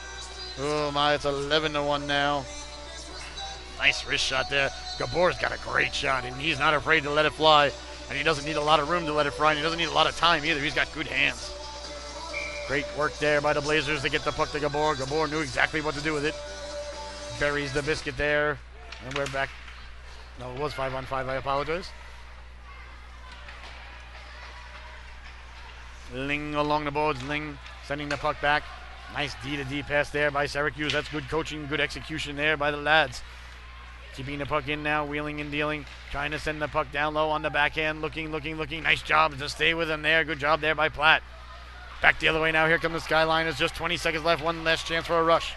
Oh my, it's 11-1 now. Nice wrist shot there. Gabor's got a great shot, and he's not afraid to let it fly. And he doesn't need a lot of room to let it fly, and he doesn't need a lot of time either. He's got good hands. Great work there by the Blazers to get the puck to Gabor. Gabor knew exactly what to do with it. Buries the biscuit there. And we're back. No, it was 5-on-5. I apologize. Ling along the boards. Ling sending the puck back. Nice D-to-D pass there by Syracuse. That's good coaching, good execution there by the lads. Keeping the puck in now, wheeling and dealing. Trying to send the puck down low on the backhand. Looking. Nice job to stay with him there. Good job there by Platt. Back the other way now. Here come the Skyliners. Just 20 seconds left. One last chance for a rush.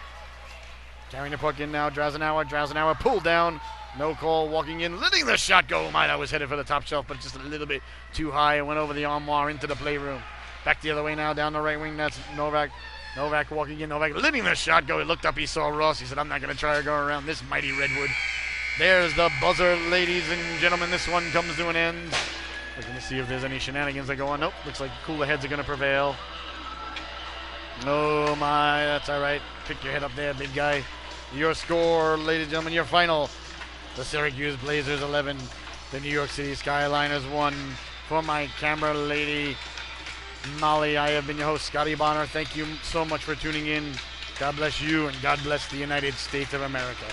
Carrying the puck in now. Drazenauer pulled down. No call. Walking in. Letting the shot go. My, that was headed for the top shelf, but just a little bit too high. It went over the armoire into the playroom. Back the other way now. Down the right wing. That's Novak. Novak walking in. Novak letting the shot go. He looked up. He saw Ross. He said, I'm not going to try to go around this mighty Redwood. There's the buzzer, ladies and gentlemen. This one comes to an end. We're going to see if there's any shenanigans that go on. Nope. Looks like cooler heads are going to prevail. Oh my, that's all right. Pick your head up there, big guy. Your score, ladies and gentlemen, your final. The Syracuse Blazers 11, the New York City Skyliners 1. For my camera lady, Molly, I have been your host, Scotty Bonner. Thank you so much for tuning in. God bless you, and God bless the United States of America.